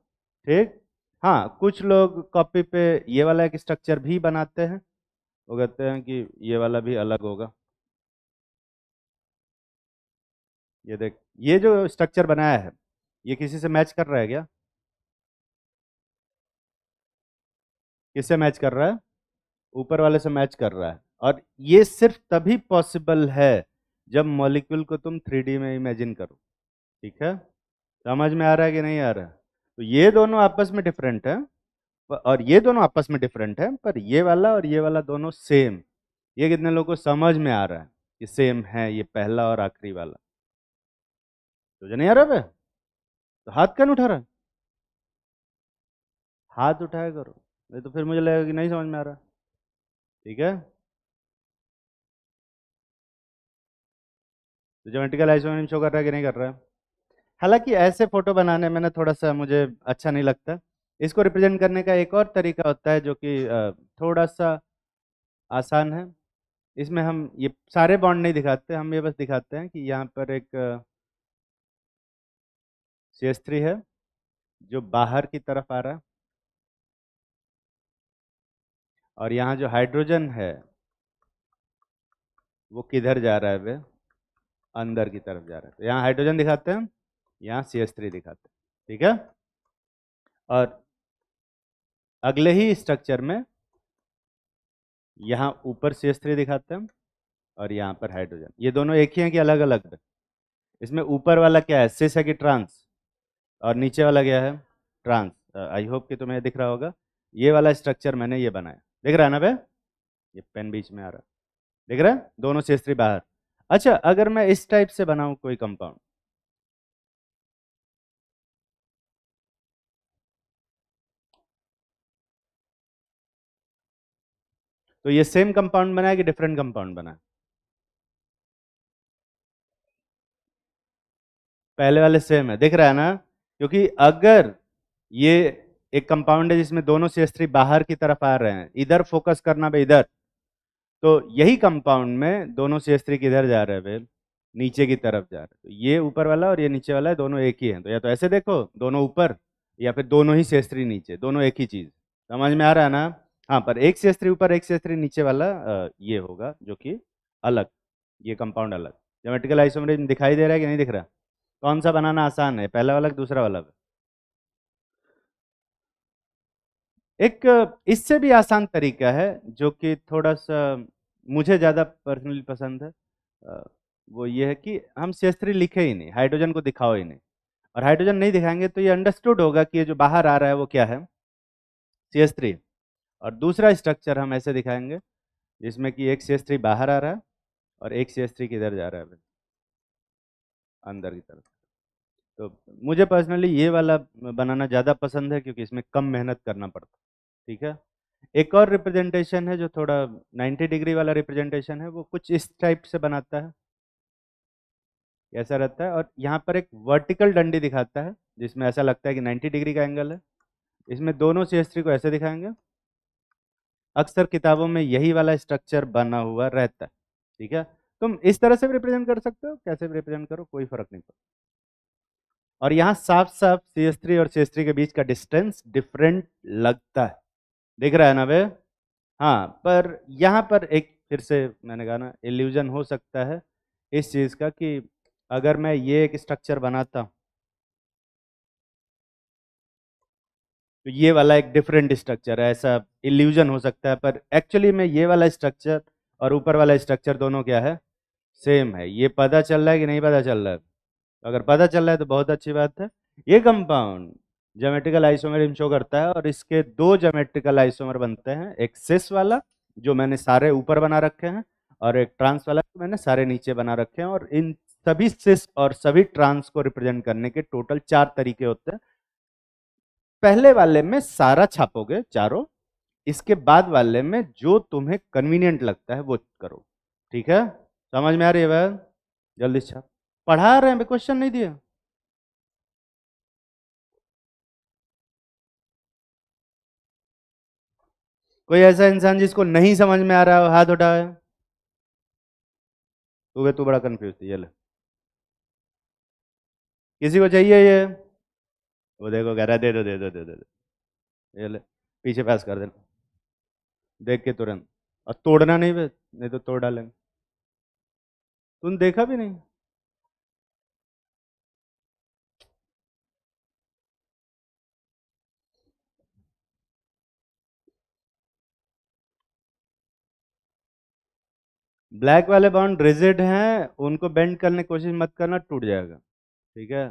ठीक। हाँ, कुछ लोग कॉपी पे ये वाला एक स्ट्रक्चर भी बनाते हैं, वो कहते हैं कि ये वाला भी अलग होगा। ये देख, ये जो स्ट्रक्चर बनाया है ये किसी से मैच कर रहा है क्या? किससे मैच कर रहा है? ऊपर वाले से मैच कर रहा है। और ये सिर्फ तभी पॉसिबल है जब मॉलिक्यूल को तुम 3D में इमेजिन करो। ठीक है, समझ में आ रहा है कि नहीं आ रहा है? तो ये दोनों आपस में डिफरेंट है, और ये दोनों आपस में डिफरेंट है, पर ये वाला और ये वाला दोनों सेम। ये कितने लोगों को समझ में आ रहा है कि सेम है ये पहला और आखिरी वाला? तुझे नहीं आ रहा बे? तो हाथ क्यों नहीं उठा रहा? हाथ उठाया करो, नहीं तो फिर मुझे लगेगा कि नहीं समझ में आ रहा। ठीक है, तो ज्योमेट्रिकल आइसोमेरिज्म शो कर रहा है कि नहीं कर रहा है? हालांकि ऐसे फोटो बनाने में ना थोड़ा सा मुझे अच्छा नहीं लगता। इसको रिप्रेजेंट करने का एक और तरीका होता है जो कि थोड़ा सा आसान है। इसमें हम ये सारे बॉन्ड नहीं दिखाते, हम ये बस दिखाते हैं कि यहाँ पर एक CH3 है जो बाहर की तरफ आ रहा है, और यहाँ जो हाइड्रोजन है वो किधर जा रहा है वे? अंदर की तरफ जा रहा है। तो यहाँ हाइड्रोजन दिखाते हैं, यहाँ CH3 दिखाते हैं। ठीक है, और अगले ही स्ट्रक्चर में यहाँ ऊपर CH3 दिखाते हैं और यहाँ पर हाइड्रोजन। ये दोनों एक ही हैं कि अलग अलग है? इसमें ऊपर वाला क्या है, सिस है कि ट्रांस? और नीचे वाला क्या है, ट्रांस। आई होप कि तुम्हें दिख रहा होगा। ये वाला स्ट्रक्चर मैंने ये बनाया, दिख रहा है ना बे? ये पेन बीच में आ रहा है, दिख रहा है? दोनों CH3 बाहर। अच्छा, अगर मैं इस टाइप से बनाऊं कोई कंपाउंड, तो ये सेम कंपाउंड बना है कि डिफरेंट कंपाउंड बना है? पहले वाले सेम है, दिख रहा है ना? क्योंकि अगर ये एक कंपाउंड है जिसमें दोनों CH3 बाहर की तरफ आ रहे हैं, इधर फोकस करना भाई, इधर, तो यही कंपाउंड में दोनों CH3 किधर जा रहे हैं भाई? नीचे की तरफ जा रहे हैं। तो ये ऊपर वाला और ये नीचे वाला है, दोनों एक ही हैं। तो या तो ऐसे देखो दोनों ऊपर, या फिर दोनों ही CH3 नीचे, दोनों एक ही चीज। समझ में आ रहा है ना? हाँ, पर एक CH3 ऊपर एक CH3 नीचे वाला ये होगा जो कि अलग, ये कंपाउंड अलग। ज्योमेट्रिकल आइसोमरिज्म दिखाई दे रहा है कि नहीं दिख रहा? कौन सा बनाना आसान है, पहला वाला कि दूसरा वाला? एक इससे भी आसान तरीका है जो कि थोड़ा सा मुझे ज़्यादा पर्सनली पसंद है। अ, वो ये है कि हम CH3 लिखे ही नहीं, हाइड्रोजन को दिखाओ ही नहीं। और हाइड्रोजन नहीं दिखाएंगे तो ये अंडरस्टूड होगा कि ये जो बाहर आ रहा है वो क्या है, CH3। और दूसरा स्ट्रक्चर हम ऐसे दिखाएंगे जिसमें कि एक CH3 बाहर आ रहा है और एक CH3 किधर जा रहा है, अंदर की तरफ। तो मुझे पर्सनली ये वाला बनाना ज़्यादा पसंद है क्योंकि इसमें कम मेहनत करना पड़ता है। ठीक है, एक और रिप्रेजेंटेशन है जो थोड़ा 90 डिग्री वाला रिप्रेजेंटेशन है, वो कुछ इस टाइप से बनाता है, ऐसा रहता है। और यहाँ पर एक वर्टिकल डंडी दिखाता है जिसमें ऐसा लगता है कि 90 डिग्री का एंगल है। इसमें दोनों CH3 को ऐसे दिखाएंगे। अक्सर किताबों में यही वाला स्ट्रक्चर बना हुआ रहता है। ठीक है, तुम इस तरह से भी रिप्रेजेंट कर सकते हो, कैसे भी रिप्रेजेंट करो, कोई फर्क नहीं पड़ता। और यहाँ साफ साफ CH3 और CH3 के बीच का डिस्टेंस डिफरेंट लगता है, दिख रहा है ना बे? हाँ, पर यहाँ पर एक फिर से मैंने कहा ना, इल्यूजन हो सकता है इस चीज़ का कि अगर मैं ये एक स्ट्रक्चर बनाता हूँ तो ये वाला एक डिफरेंट स्ट्रक्चर है, ऐसा इल्यूजन हो सकता है। पर एक्चुअली में ये वाला स्ट्रक्चर और ऊपर वाला स्ट्रक्चर दोनों क्या है, सेम है। ये पता चल रहा है कि नहीं पता चल रहा है? अगर पता चल रहा है तो बहुत अच्छी बात है। ये कंपाउंड ज्योमेट्रिकल आइसोमर शो करता है और इसके दो ज्योमेट्रिकल आइसोमर बनते हैं, एक सिस वाला जो मैंने सारे ऊपर बना रखे हैं, और एक ट्रांस वाला जो मैंने सारे नीचे बना रखे हैं। और इन सभी सिस और सभी ट्रांस को रिप्रेजेंट करने के टोटल 4 तरीके होते हैं। पहले वाले में सारा छापोगे चारों, इसके बाद वाले में जो तुम्हें कन्वीनियंट लगता है वो करो। ठीक है, समझ में आ रही है बात? जल्दी छाप। पढ़ा रहे हैं, क्वेश्चन नहीं दिया? कोई ऐसा इंसान जिसको नहीं समझ में आ रहा हो, हाथ उठाए। तू बड़ा कंफ्यूज थी, ये ले। किसी को चाहिए ये? वो देखो कह रहा है, दे दो दे दो दे दो दे दो। ये ले, पीछे पास कर देना, देख के तुरंत। और तोड़ना नहीं बे, नहीं तो तोड़ डालेंगे। तुम देखा भी नहीं? ब्लैक वाले बॉन्ड रिजिड हैं, उनको बेंड करने की कोशिश मत करना, टूट जाएगा। ठीक है।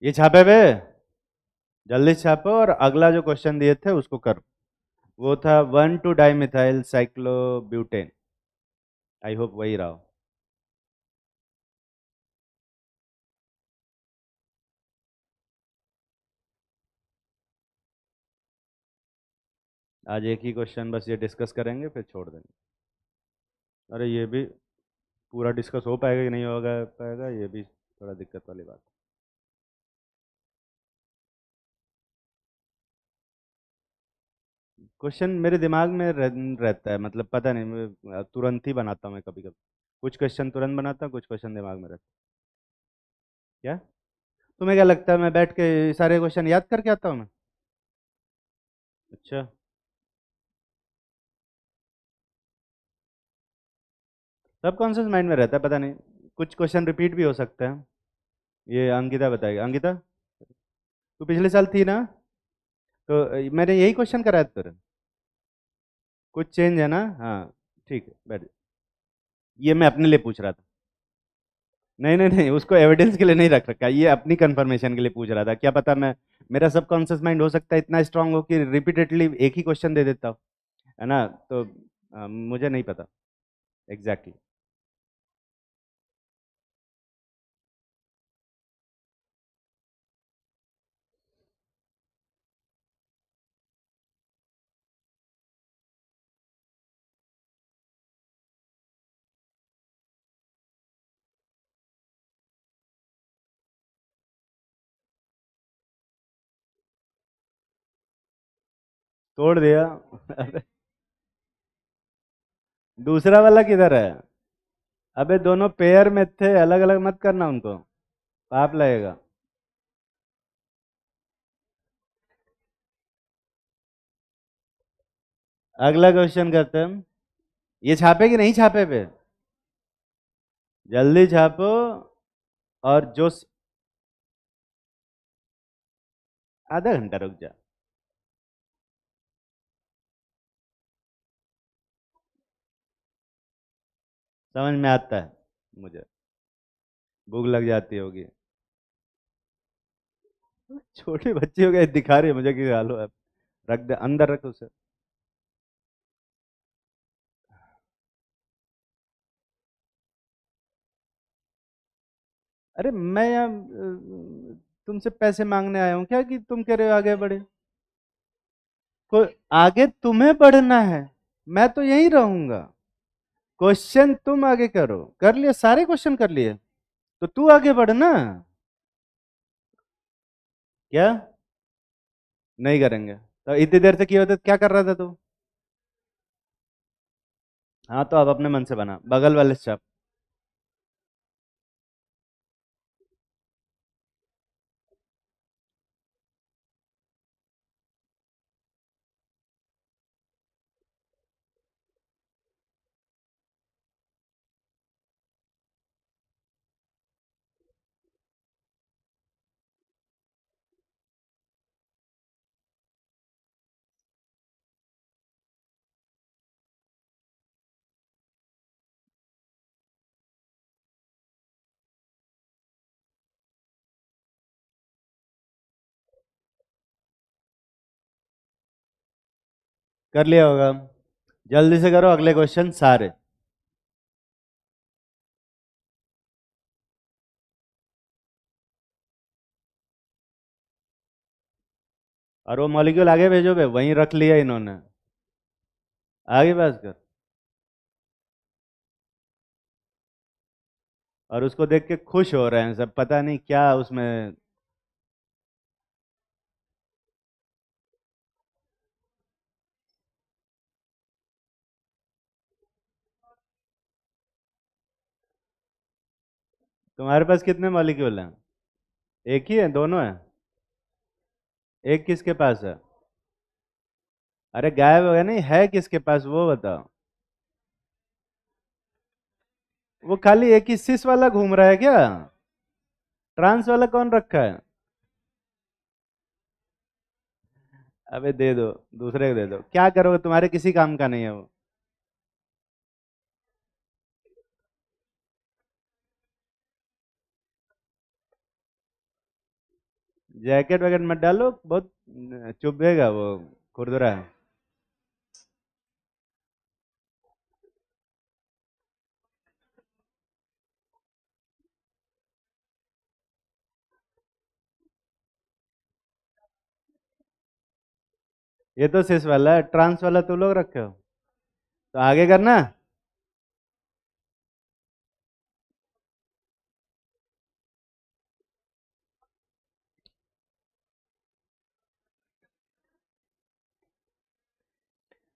ये छापे पे, जल्दी से छापो और अगला जो क्वेश्चन दिए थे उसको करो। वो था 1,2-डाइमिथाइल साइक्लोब्यूटेन। आई होप वही रहा हो। आज एक ही क्वेश्चन बस ये डिस्कस करेंगे, फिर छोड़ देंगे। अरे ये भी पूरा डिस्कस हो पाएगा कि नहीं होगा पाएगा, ये भी थोड़ा दिक्कत वाली बात है। क्वेश्चन मेरे दिमाग में रहता है, मतलब पता नहीं, मैं तुरंत ही बनाता हूँ मैं कभी कभी। कुछ क्वेश्चन तुरंत बनाता हूँ, कुछ क्वेश्चन दिमाग में रहता है। क्या तुम्हें क्या लगता है मैं बैठ के सारे क्वेश्चन याद करके आता हूँ मैं? अच्छा। सबकॉन्शियस माइंड में रहता है, पता नहीं। कुछ क्वेश्चन रिपीट भी हो सकते हैं। ये अंकिता बताएगी। अंकिता, तू पिछले साल थी ना? तो मैंने यही क्वेश्चन कराया था तेरे। कुछ चेंज है ना? हाँ। ठीक है, बैठ जा। ये मैं अपने लिए पूछ रहा था। नहीं नहीं नहीं, उसको एविडेंस के लिए नहीं रख रखा, ये अपनी कंफर्मेशन के लिए पूछ रहा था। क्या पता मैं, मेरा सबकॉन्शियस माइंड हो सकता है इतना स्ट्रांग हो कि रिपीटेडली एक ही क्वेश्चन दे देता हो, है ना? तो मुझे नहीं पता एग्जैक्टली exactly। तोड़ दिया। अबे दूसरा वाला किधर है? अबे दोनों पेयर में थे, अलग अलग मत करना उनको, पाप लगेगा। अगला क्वेश्चन करते हैं हम। ये छापे कि नहीं छापे पे? जल्दी छापो। और जो आधा घंटा रुक जा। समझ में आता है मुझे। भूख लग जाती होगी। छोटे बच्चे हो गए दिखा रही है मुझे कि हालो अब। रख दे अंदर, रख उसे। अरे मैं यहाँ तुमसे पैसे मांगने आया हूँ क्या कि तुम कह रहे हो आगे बढ़े? को आगे तुम्हें बढ़ना है, मैं तो यहीं रहूंगा। क्वेश्चन तुम आगे करो, कर लिए सारे क्वेश्चन कर लिए, तो तू आगे बढ़ना। क्या? नहीं करेंगे तो इतनी देर से किया होता तो क्या कर रहा था तू? हाँ तो अब अपने मन से बना, बगल वाले से छाप। कर लिया होगा। जल्दी से करो अगले क्वेश्चन सारे। और वो मॉलिक्यूल आगे भेजो बे, वहीं रख लिया इन्होंने। आगे पास कर। और उसको देख के खुश हो रहे हैं सब, पता नहीं क्या उसमें। तुम्हारे पास कितने मॉलिक्यूल हैं? एक ही है, दोनों है? एक किसके पास है? अरे गायब हो गया नहीं, है किसके पास वो बताओ। वो खाली एक ही सिस वाला घूम रहा है क्या? ट्रांस वाला कौन रखा है? अबे दे दो, दूसरे को दे दो, क्या करोगे, तुम्हारे किसी काम का नहीं है वो। जैकेट वैकेट मत डालो, बहुत चुभेगा वो, खुरदुरा है। ये तो सिस वाला है, ट्रांस वाला तुम लोग रखे हो, तो आगे करना।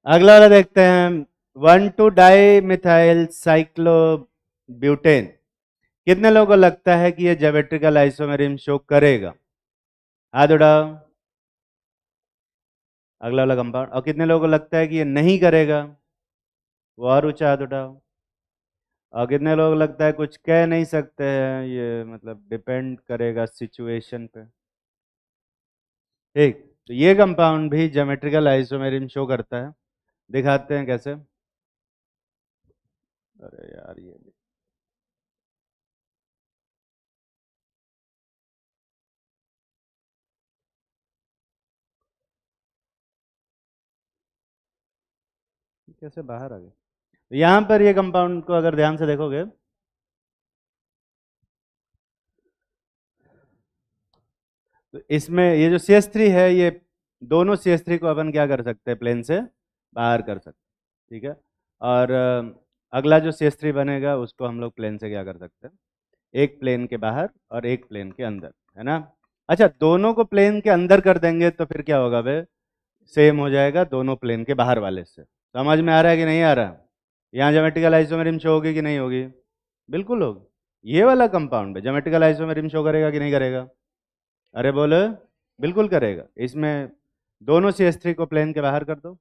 अगला वाला देखते हैं। 1,2-डाई मिथाइल साइक्लोब्यूटेन। कितने लोगों को लगता है कि ये ज्योमेट्रिकल आइसोमेरिज्म शो करेगा? हाथ उठाओ। अगला वाला कंपाउंड। और कितने लोगों को लगता है कि ये नहीं करेगा? वो और ऊंचा हाथ उठाओ। और कितने लोगों को लगता है कुछ कह नहीं सकते हैं, ये मतलब डिपेंड करेगा सिचुएशन पे। ठीक, तो ये कंपाउंड भी ज्योमेट्रिकल आइसोमेरिज्म शो करता है। दिखाते हैं कैसे। अरे यार ये कैसे बाहर आ गए। तो यहाँ पर ये कंपाउंड को अगर ध्यान से देखोगे, तो इसमें ये जो CH3 है, ये दोनों CH3 को अपन क्या कर सकते हैं, प्लेन से बाहर कर सकते हैं। ठीक है। और अगला जो CH3 बनेगा उसको हम लोग प्लेन से क्या कर सकते हैं, एक प्लेन के बाहर और एक प्लेन के अंदर, है ना। अच्छा, दोनों को प्लेन के अंदर कर देंगे तो फिर क्या होगा बे? सेम हो जाएगा दोनों प्लेन के बाहर वाले से। समझ में आ रहा है कि नहीं आ रहा? यहाँ ज्योमेट्रिकल आइसोमेरिज्म शो होगी कि नहीं होगी? बिल्कुल होगी। ये वाला कंपाउंड है, ज्योमेट्रिकल आइसोमेरिज्म शो करेगा कि नहीं करेगा? अरे बोलो, बिल्कुल करेगा। इसमें दोनों CH3 को प्लेन के बाहर कर दो,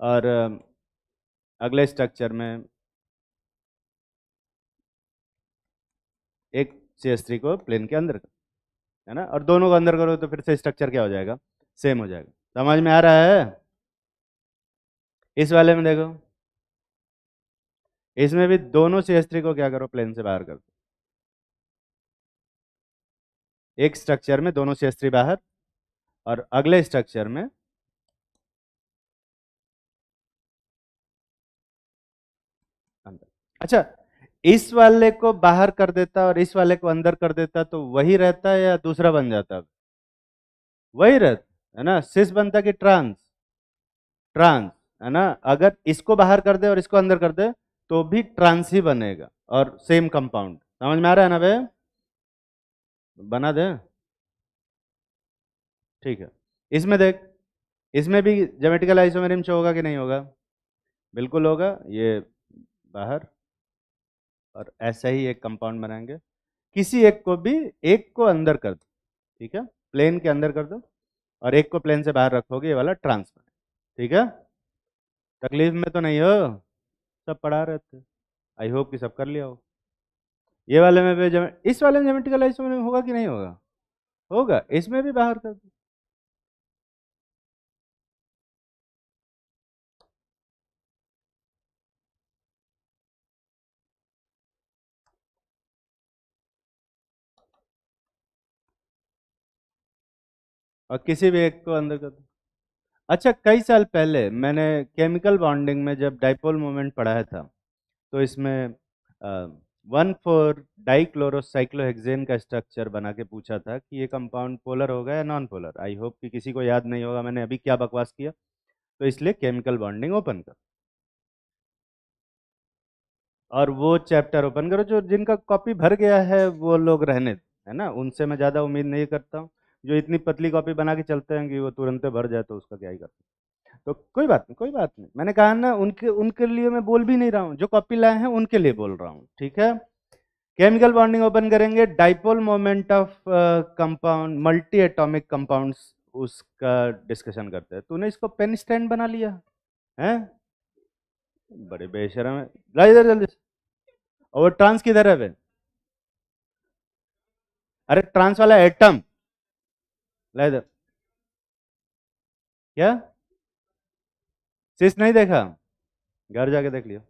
और अगले स्ट्रक्चर में एक CH3 को प्लेन के अंदर कर, है ना। और दोनों को अंदर करो तो फिर से स्ट्रक्चर क्या हो जाएगा, सेम हो जाएगा। समझ में आ रहा है? इस वाले में देखो, इसमें भी दोनों CH3 को क्या करो, प्लेन से बाहर कर दो। एक स्ट्रक्चर में दोनों CH3 बाहर, और अगले स्ट्रक्चर में अंदर। अच्छा, इस वाले को बाहर कर देता और इस वाले को अंदर कर देता तो वही रहता या दूसरा बन जाता? वही रहता, है ना। सिस बनता कि ट्रांस? ट्रांस, है ना। अगर इसको बाहर कर दे और इसको अंदर कर दे तो भी ट्रांस ही बनेगा, और सेम कंपाउंड। समझ में आ रहा है ना बे? बना दे। ठीक है। इसमें देख, इसमें भी ज्योमेट्रिकल आइसोमेरिज्म शो होगा कि नहीं होगा? बिल्कुल होगा। ये बाहर, और ऐसा ही एक कंपाउंड बनाएंगे। किसी एक को भी, एक को अंदर कर दो, ठीक है, प्लेन के अंदर कर दो, और एक को प्लेन से बाहर रखोगे, ये वाला ट्रांस बने। ठीक है। तकलीफ में तो नहीं हो? सब पढ़ा रहे थे, आई होप कि सब कर लिया हो। ये वाले में भी इस वाले में ज्योमेट्रिकल आइसोमेरिज्म होगा कि नहीं होगा? होगा। इसमें भी बाहर कर दो। और किसी भी एक को अंदर कर दो। अच्छा, कई साल पहले मैंने केमिकल बॉन्डिंग में जब डाइपोल मोमेंट पढ़ाया था, तो इसमें 1,4-डाइक्लोरोसाइक्लोहेक्सेन का स्ट्रक्चर बना के पूछा था कि ये कंपाउंड पोलर होगा या नॉन पोलर। आई होप कि किसी को याद नहीं होगा मैंने अभी क्या बकवास किया, तो इसलिए केमिकल बॉन्डिंग ओपन कर, और वो चैप्टर ओपन करो। जो जिनका कॉपी भर गया है वो लोग रहने दो, है ना, उनसे मैं ज़्यादा उम्मीद नहीं करता हूँ। जो इतनी पतली कॉपी बना के चलते हैं कि वो तुरंत भर जाए, तो उसका क्या ही करते हैं। तो कोई बात नहीं, कोई बात नहीं, मैंने कहा ना, उनके उनके लिए मैं बोल भी नहीं रहा हूँ, जो कॉपी लाए हैं उनके लिए बोल रहा हूँ, ठीक है। केमिकल बॉन्डिंग ओपन करेंगे, dipole moment of compound, multi atomic compounds, उसका डिस्कशन करते हैं। तूने इसको पेन स्टैंड बना लिया है, बड़े बेशरम है। ला इधर जल्दी से। और वो ट्रांस किधर है बे? अरे ट्रांस वाला एटम, ला इधर। क्या सिस नहीं देखा? घर जाके देख लियो।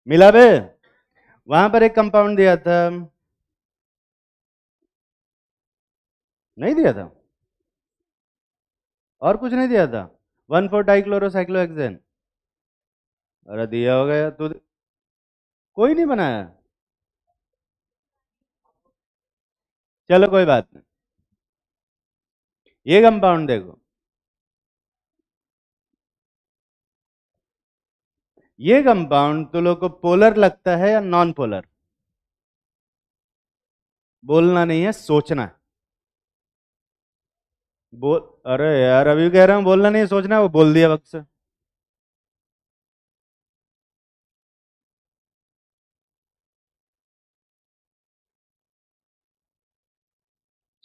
मिला बे? वहां पर एक कंपाउंड दिया था, नहीं दिया था? और कुछ नहीं दिया था? 1,4 डाइक्लोरोसाइक्लोहेक्सेन। अरे दिया होगा यार तू, कोई नहीं बनाया। चलो कोई बात नहीं, ये कंपाउंड देखो, ये कंपाउंड तो लोग को पोलर लगता है या नॉन पोलर? बोलना नहीं है, सोचना है। बोल, अरे यार अभी कह रहा हूं बोलना नहीं है सोचना है, वो बोल दिया वक्त से।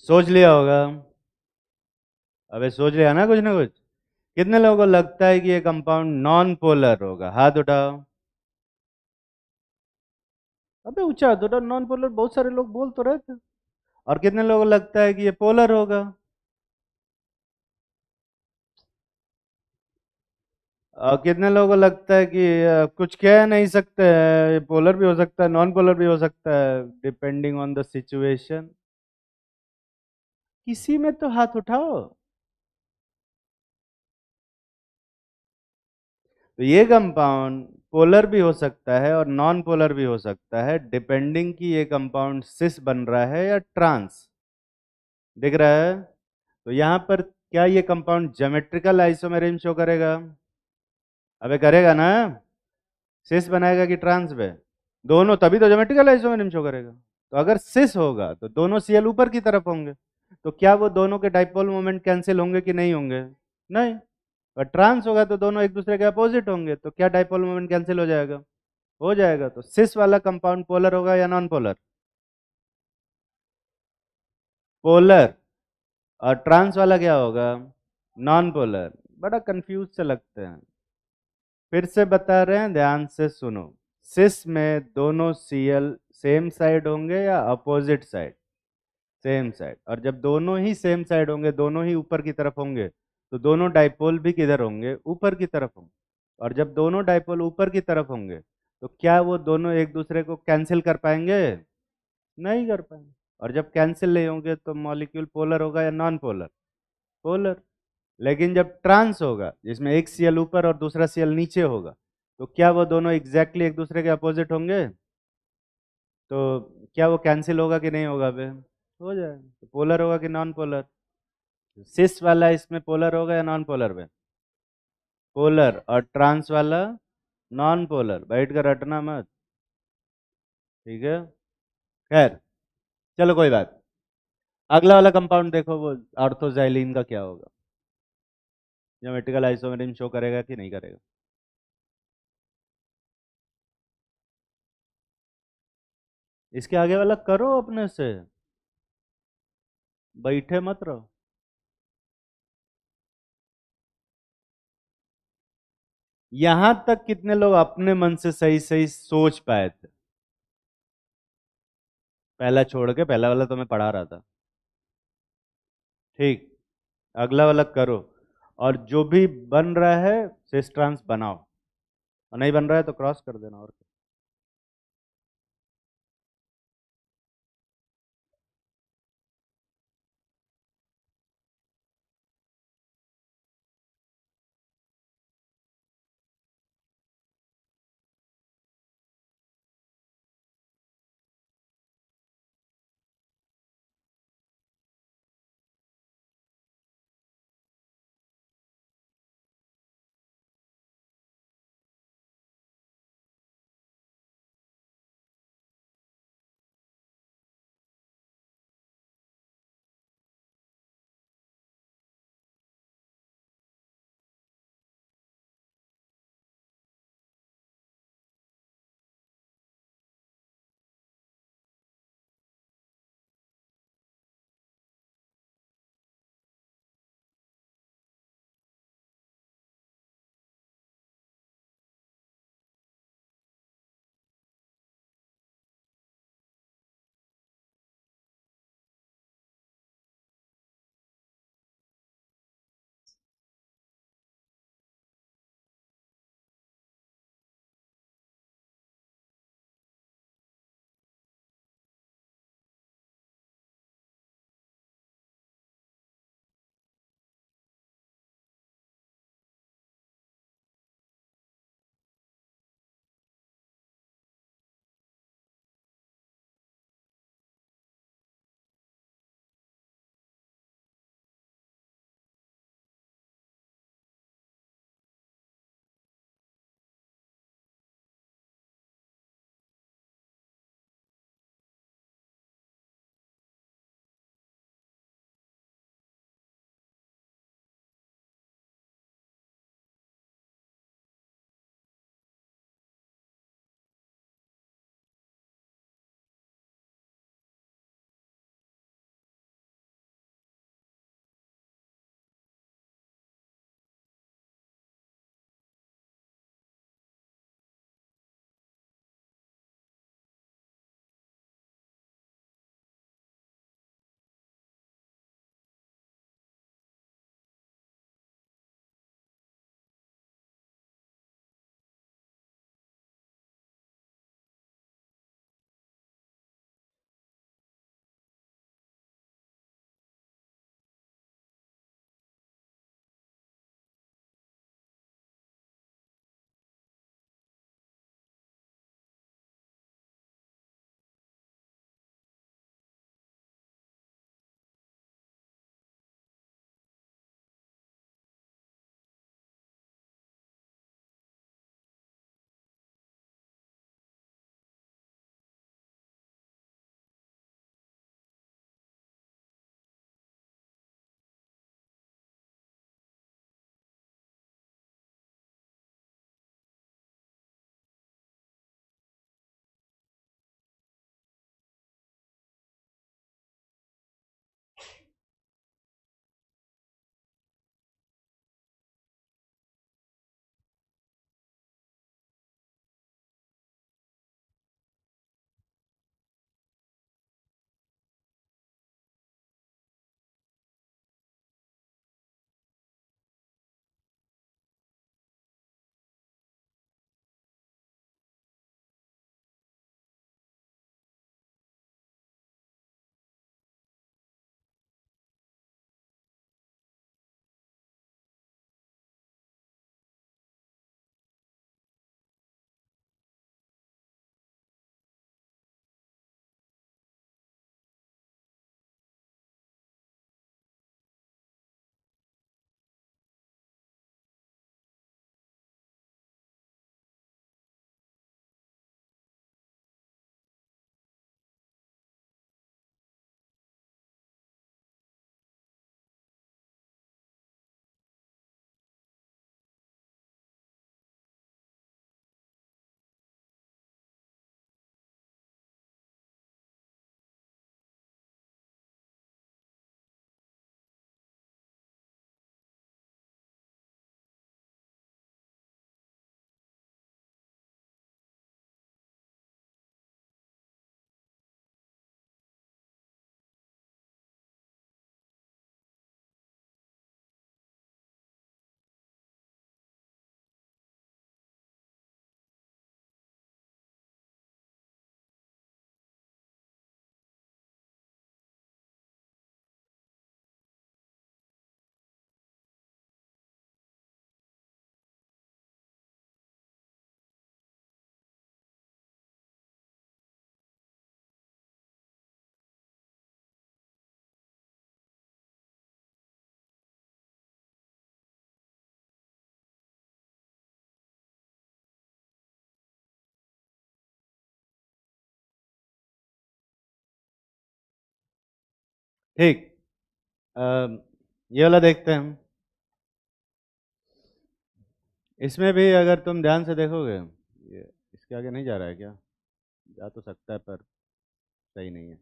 सोच लिया होगा, अबे सोच लिया ना कुछ ना कुछ। कितने लोगों को लगता है कि ये कंपाउंड नॉन पोलर होगा? हाथ उठाओ। अबे ऊंचा हाथ उठाओ, नॉन पोलर बहुत सारे लोग बोल तो रहे थे। और कितने लोगों को लगता है कि ये पोलर होगा? और कितने लोगों को लगता है कि कुछ कह नहीं सकते हैं, ये पोलर भी हो सकता है, नॉन पोलर भी हो सकता है, डिपेंडिंग ऑन द सिचुएशन। किसी में तो हाथ उठाओ। तो ये कंपाउंड पोलर भी हो सकता है और नॉन पोलर भी हो सकता है, डिपेंडिंग कि ये कंपाउंड सिस बन रहा है या ट्रांस। दिख रहा है? तो यहां पर क्या ये कंपाउंड ज्योमेट्रिकल आइसोमेरिज्म शो करेगा? अबे करेगा ना? सिस बनाएगा कि ट्रांस पे? दोनों, तभी तो ज्योमेट्रिकल आइसोमेरिज्म शो करेगा। तो अगर सिस होगा तो दोनों सीएल ऊपर की तरफ होंगे, तो क्या वो दोनों के डाइपोल मोमेंट कैंसिल होंगे कि नहीं होंगे? नहीं। और ट्रांस होगा तो दोनों एक दूसरे के अपोजिट होंगे, तो क्या डाइपोल मोमेंट कैंसिल हो जाएगा? हो जाएगा। तो सिस वाला कंपाउंड पोलर होगा या नॉन पोलर? पोलर। और ट्रांस वाला क्या होगा? Non polar. बड़ा कंफ्यूज से लगते हैं। फिर से बता रहे हैं, ध्यान से सुनो। सिस में दोनों सीएल सेम साइड होंगे या अपोजिट साइड? Same side. और जब दोनों ही सेम साइड होंगे, दोनों ही ऊपर की तरफ होंगे, तो दोनों डाइपोल भी किधर होंगे? ऊपर की तरफ होंगे। और जब दोनों डाइपोल ऊपर की तरफ होंगे, तो क्या वो दोनों एक दूसरे को कैंसिल कर पाएंगे? नहीं कर पाएंगे। और जब कैंसिल नहीं होंगे तो मॉलिक्यूल पोलर होगा या नॉन पोलर? पोलर। लेकिन जब ट्रांस होगा, जिसमें एक सीएल ऊपर और दूसरा सीएल नीचे होगा, तो क्या वो दोनों एग्जैक्टली एक दूसरे के अपोजिट होंगे? तो क्या वो कैंसिल होगा कि नहीं होगा बे? हो जाएगा। तो पोलर होगा कि नॉन पोलर? सिस वाला इसमें पोलर होगा या नॉन पोलर में? पोलर। और ट्रांस वाला नॉन पोलर। बैठ कर रटना मत, ठीक है। खैर, चलो कोई बात। अगला वाला कंपाउंड देखो, वो ऑर्थोजाइलिन का क्या होगा? ज्योमेट्रिकल आइसोमेरिज्म शो करेगा कि नहीं करेगा? इसके आगे वाला करो अपने से, बैठे मत रहो। यहां तक कितने लोग अपने मन से सही सही सोच पाए थे? पहला छोड़ के, पहला वाला तो मैं पढ़ा रहा था, ठीक। अगला वाला करो, और जो भी बन रहा है सिस ट्रांस बनाओ, और नहीं बन रहा है तो क्रॉस कर देना, और ठीक। अ, ये वाला देखते हैं हम। इसमें भी अगर तुम ध्यान से देखोगे, ये इसके आगे नहीं जा रहा है क्या? जा तो सकता है पर सही नहीं है।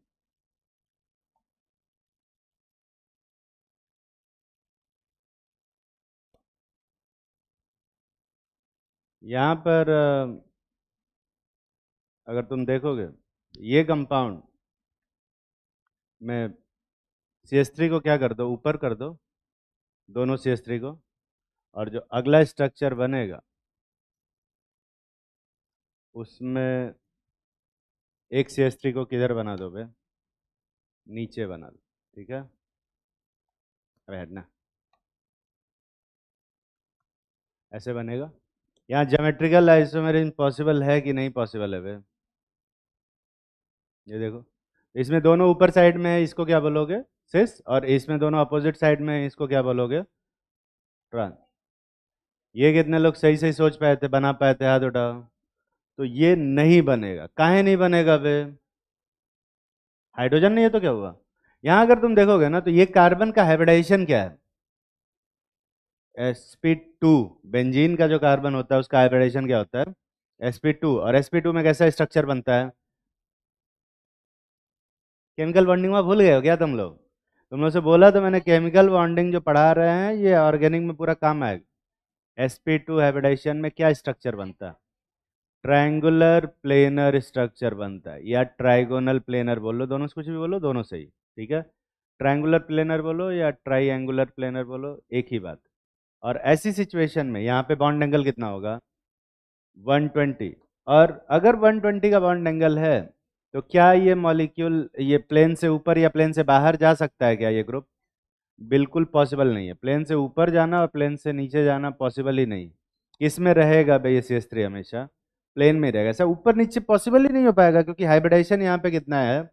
यहाँ पर अगर तुम देखोगे, ये कंपाउंड में CH3 को क्या कर दो, ऊपर कर दो, दोनों CH3 को, और जो अगला स्ट्रक्चर बनेगा उसमें एक CH3 को किधर बना दो बे, नीचे बना दो। ठीक है, अरे हटना, ऐसे बनेगा। यहाँ ज्योमेट्रिकल आइसोमेरिज्म पॉसिबल है कि नहीं पॉसिबल है बे? ये देखो, इसमें दोनों ऊपर साइड में है, इसको क्या बोलोगे, सिस, और इसमें दोनों अपोजिट साइड में है, इसको क्या बोलोगे, ट्रांस। ये कितने लोग सही सही सोच पाए थे, बना पाए थे, हाथ उठाओ। तो ये नहीं बनेगा, काहे नहीं बनेगा बे? हाइड्रोजन नहीं है तो क्या हुआ? यहां अगर तुम देखोगे ना, तो ये कार्बन का हाइब्रिडाइजेशन क्या है, sp2। बेंजीन का जो कार्बन होता है उसका हाइब्रिडाइजेशन क्या होता है, sp2। और sp2 में कैसा स्ट्रक्चर बनता है? केमिकल बॉन्डिंग में भूल गए हो क्या तुम लोग? तुम लोग से बोला तो मैंने, केमिकल बॉन्डिंग जो पढ़ा रहे हैं ये ऑर्गेनिक में पूरा काम आएगा। sp2 हाइब्रिडाइजेशन में क्या स्ट्रक्चर बनता है? ट्रायंगुलर प्लेनर स्ट्रक्चर बनता है, या ट्राइगोनल प्लेनर बोलो, दोनों से कुछ भी बोलो, दोनों सही। ठीक है, ट्रायंगुलर प्लेनर बोलो या ट्राइएंगुलर प्लेनर बोलो, एक ही बात। और ऐसी सिचुएशन में यहाँ पे बॉन्ड एंगल कितना होगा, 120। और अगर 120 का बॉन्ड एंगल है, तो क्या ये मॉलिक्यूल ये प्लेन से ऊपर या प्लेन से बाहर जा सकता है क्या, ये ग्रुप? बिल्कुल पॉसिबल नहीं है, प्लेन से ऊपर जाना और प्लेन से नीचे जाना पॉसिबल ही नहीं। किस में रहेगा भाई ये CH3? हमेशा प्लेन में ही रहेगा, ऐसा ऊपर नीचे पॉसिबल ही नहीं हो पाएगा, क्योंकि हाइब्रिडाइजेशन यहाँ पे कितना है,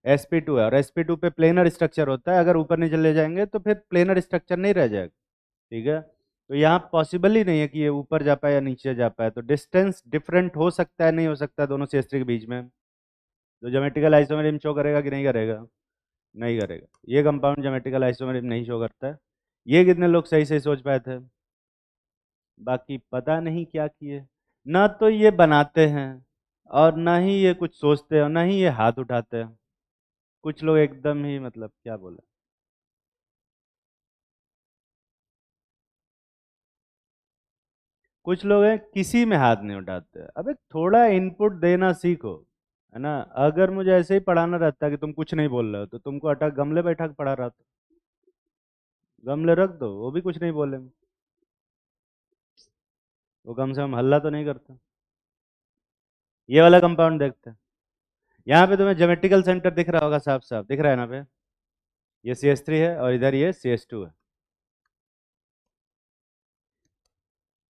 sp2 है, और sp2 पे प्लेनर स्ट्रक्चर होता है, अगर ऊपर नीचे ले जाएंगे तो फिर प्लेनर स्ट्रक्चर नहीं रह जाएगा। ठीक है, तो यहाँ पॉसिबल ही नहीं है कि ये ऊपर जा पाए या नीचे जा पाए, तो डिस्टेंस डिफरेंट हो सकता है, नहीं हो सकता दोनों CH3 के बीच में, तो ज्योमेट्रिकल आइसोमेरिज्म शो करेगा कि नहीं करेगा? नहीं करेगा। ये कंपाउंड ज्योमेट्रिकल आइसोमेरिज्म नहीं शो करता है। ये कितने लोग सही सही सोच पाए थे? बाकी पता नहीं क्या किए, ना तो ये बनाते हैं और ना ही ये कुछ सोचते हैं और ना ही ये हाथ उठाते हैं। कुछ लोग एकदम ही मतलब क्या बोले, कुछ लोग हैं किसी में हाथ नहीं उठाते। अबे थोड़ा इनपुट देना सीखो, है ना? अगर मुझे ऐसे ही पढ़ाना रहता कि तुम कुछ नहीं बोल रहे हो, तो तुमको अटक गमले बैठा के पढ़ा रहा था। गमले रख दो, वो भी कुछ नहीं बोलेंगे, वो कम से कम हल्ला तो नहीं करता। ये वाला कंपाउंड देखते हैं। यहाँ पे तुम्हें ज्योमेट्रिकल सेंटर दिख रहा होगा, साफ साफ दिख रहा है ना पे, ये CH3 है और इधर ये CH2 है।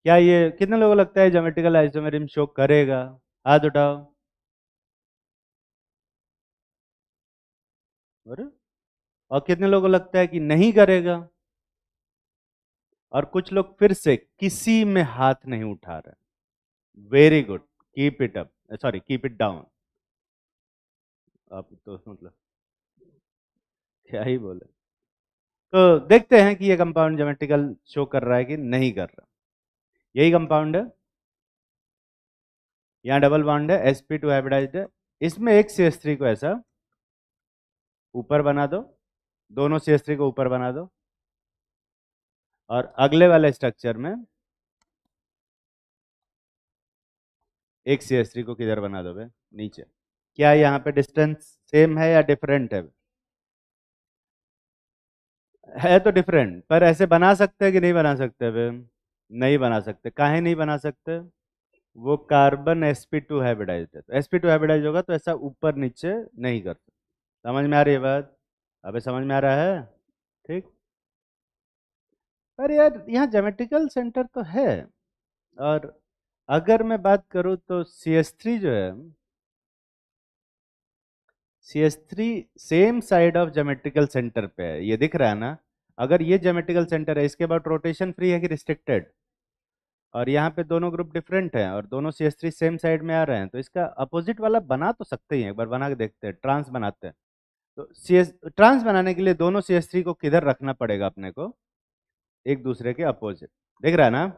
क्या ये कितने लोगों को लगता है ज्योमेट्रिकल आइसोमेरिज्म शो करेगा? हाथ उठाओ। अरे, और कितने लोगों को लगता है कि नहीं करेगा? और कुछ लोग फिर से किसी में हाथ नहीं उठा रहे। Very good, keep it up, sorry keep it down. आप तो मतलब क्या ही बोले। तो देखते हैं कि ये कंपाउंड ज्योमेट्रिकल शो कर रहा है कि नहीं कर रहा। यही कंपाउंड है, यहाँ डबल बॉन्ड है, sp2 हाइब्रिडाइज्ड है। इसमें एक CH3 को ऐसा ऊपर बना दो, दोनों CH3 को ऊपर बना दो, और अगले वाले स्ट्रक्चर में एक CH3 को किधर बना दो बे, नीचे। क्या यहाँ पे डिस्टेंस सेम है या डिफरेंट है तो डिफरेंट, पर ऐसे बना सकते हैं कि नहीं बना सकते बे? नहीं बना सकते। काहे नहीं बना सकते? वो कार्बन sp2 हाइब्रिडाइज्ड है, तो sp2 हाइब्रिडाइज होगा तो ऐसा ऊपर नीचे नहीं कर सकते। समझ में आ रही है बात? अबे समझ में आ रहा है? ठीक। पर यार यहाँ ज्योमेट्रिकल सेंटर तो है, और अगर मैं बात करूँ तो CH3 जो है, CH3 same side of geometrical centre पे है, ये दिख रहा है ना? अगर ये ज्योमेट्रिकल सेंटर है, इसके बाद रोटेशन फ्री है कि रिस्ट्रिक्टेड? और यहाँ पे दोनों ग्रुप डिफरेंट हैं और दोनों CH3 सेम साइड में आ रहे हैं, तो इसका अपोजिट वाला बना तो सकते ही हैं। एक बार बना के देखते हैं, ट्रांस बनाते हैं। तो सी एस ट्रांस बनाने के लिए दोनों CH3 को किधर रखना पड़ेगा अपने को, एक दूसरे के अपोजिट, दिख रहा है ना।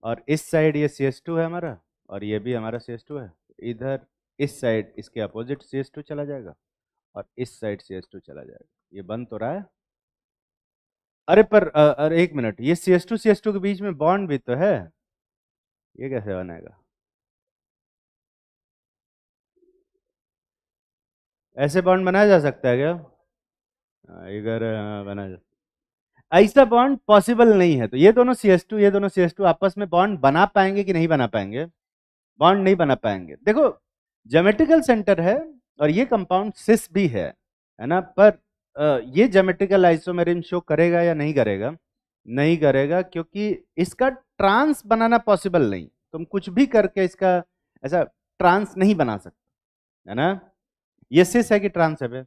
और इस साइड ये CH2 है हमारा, और ये भी हमारा CH2 है। इधर इस साइड इसके अपोजिट CH2 चला जाएगा, और इस साइड CH2 चला जाएगा। ये बन तो रहा है। अरे पर अरे एक मिनट, ये CH2 के बीच में बॉन्ड भी तो है, ये कैसे बनेगा? ऐसे बॉन्ड बनाया जा सकता है क्या? इधर बनाया जा, ऐसा बॉन्ड पॉसिबल नहीं है। तो ये दोनों CH2 ये दोनों CH2 आपस में बॉन्ड बना पाएंगे कि नहीं बना पाएंगे? बॉन्ड नहीं बना पाएंगे। देखो, ज्योमेट्रिकल सेंटर है और ये कंपाउंड सिस भी है ना, पर ये ज्योमेट्रिकल आइसोमेरिज्म शो करेगा या नहीं करेगा? नहीं करेगा, क्योंकि इसका ट्रांस बनाना पॉसिबल नहीं। तुम कुछ भी करके इसका ऐसा ट्रांस नहीं बना सकते, है ना। ये सिस है कि ट्रांस है बे?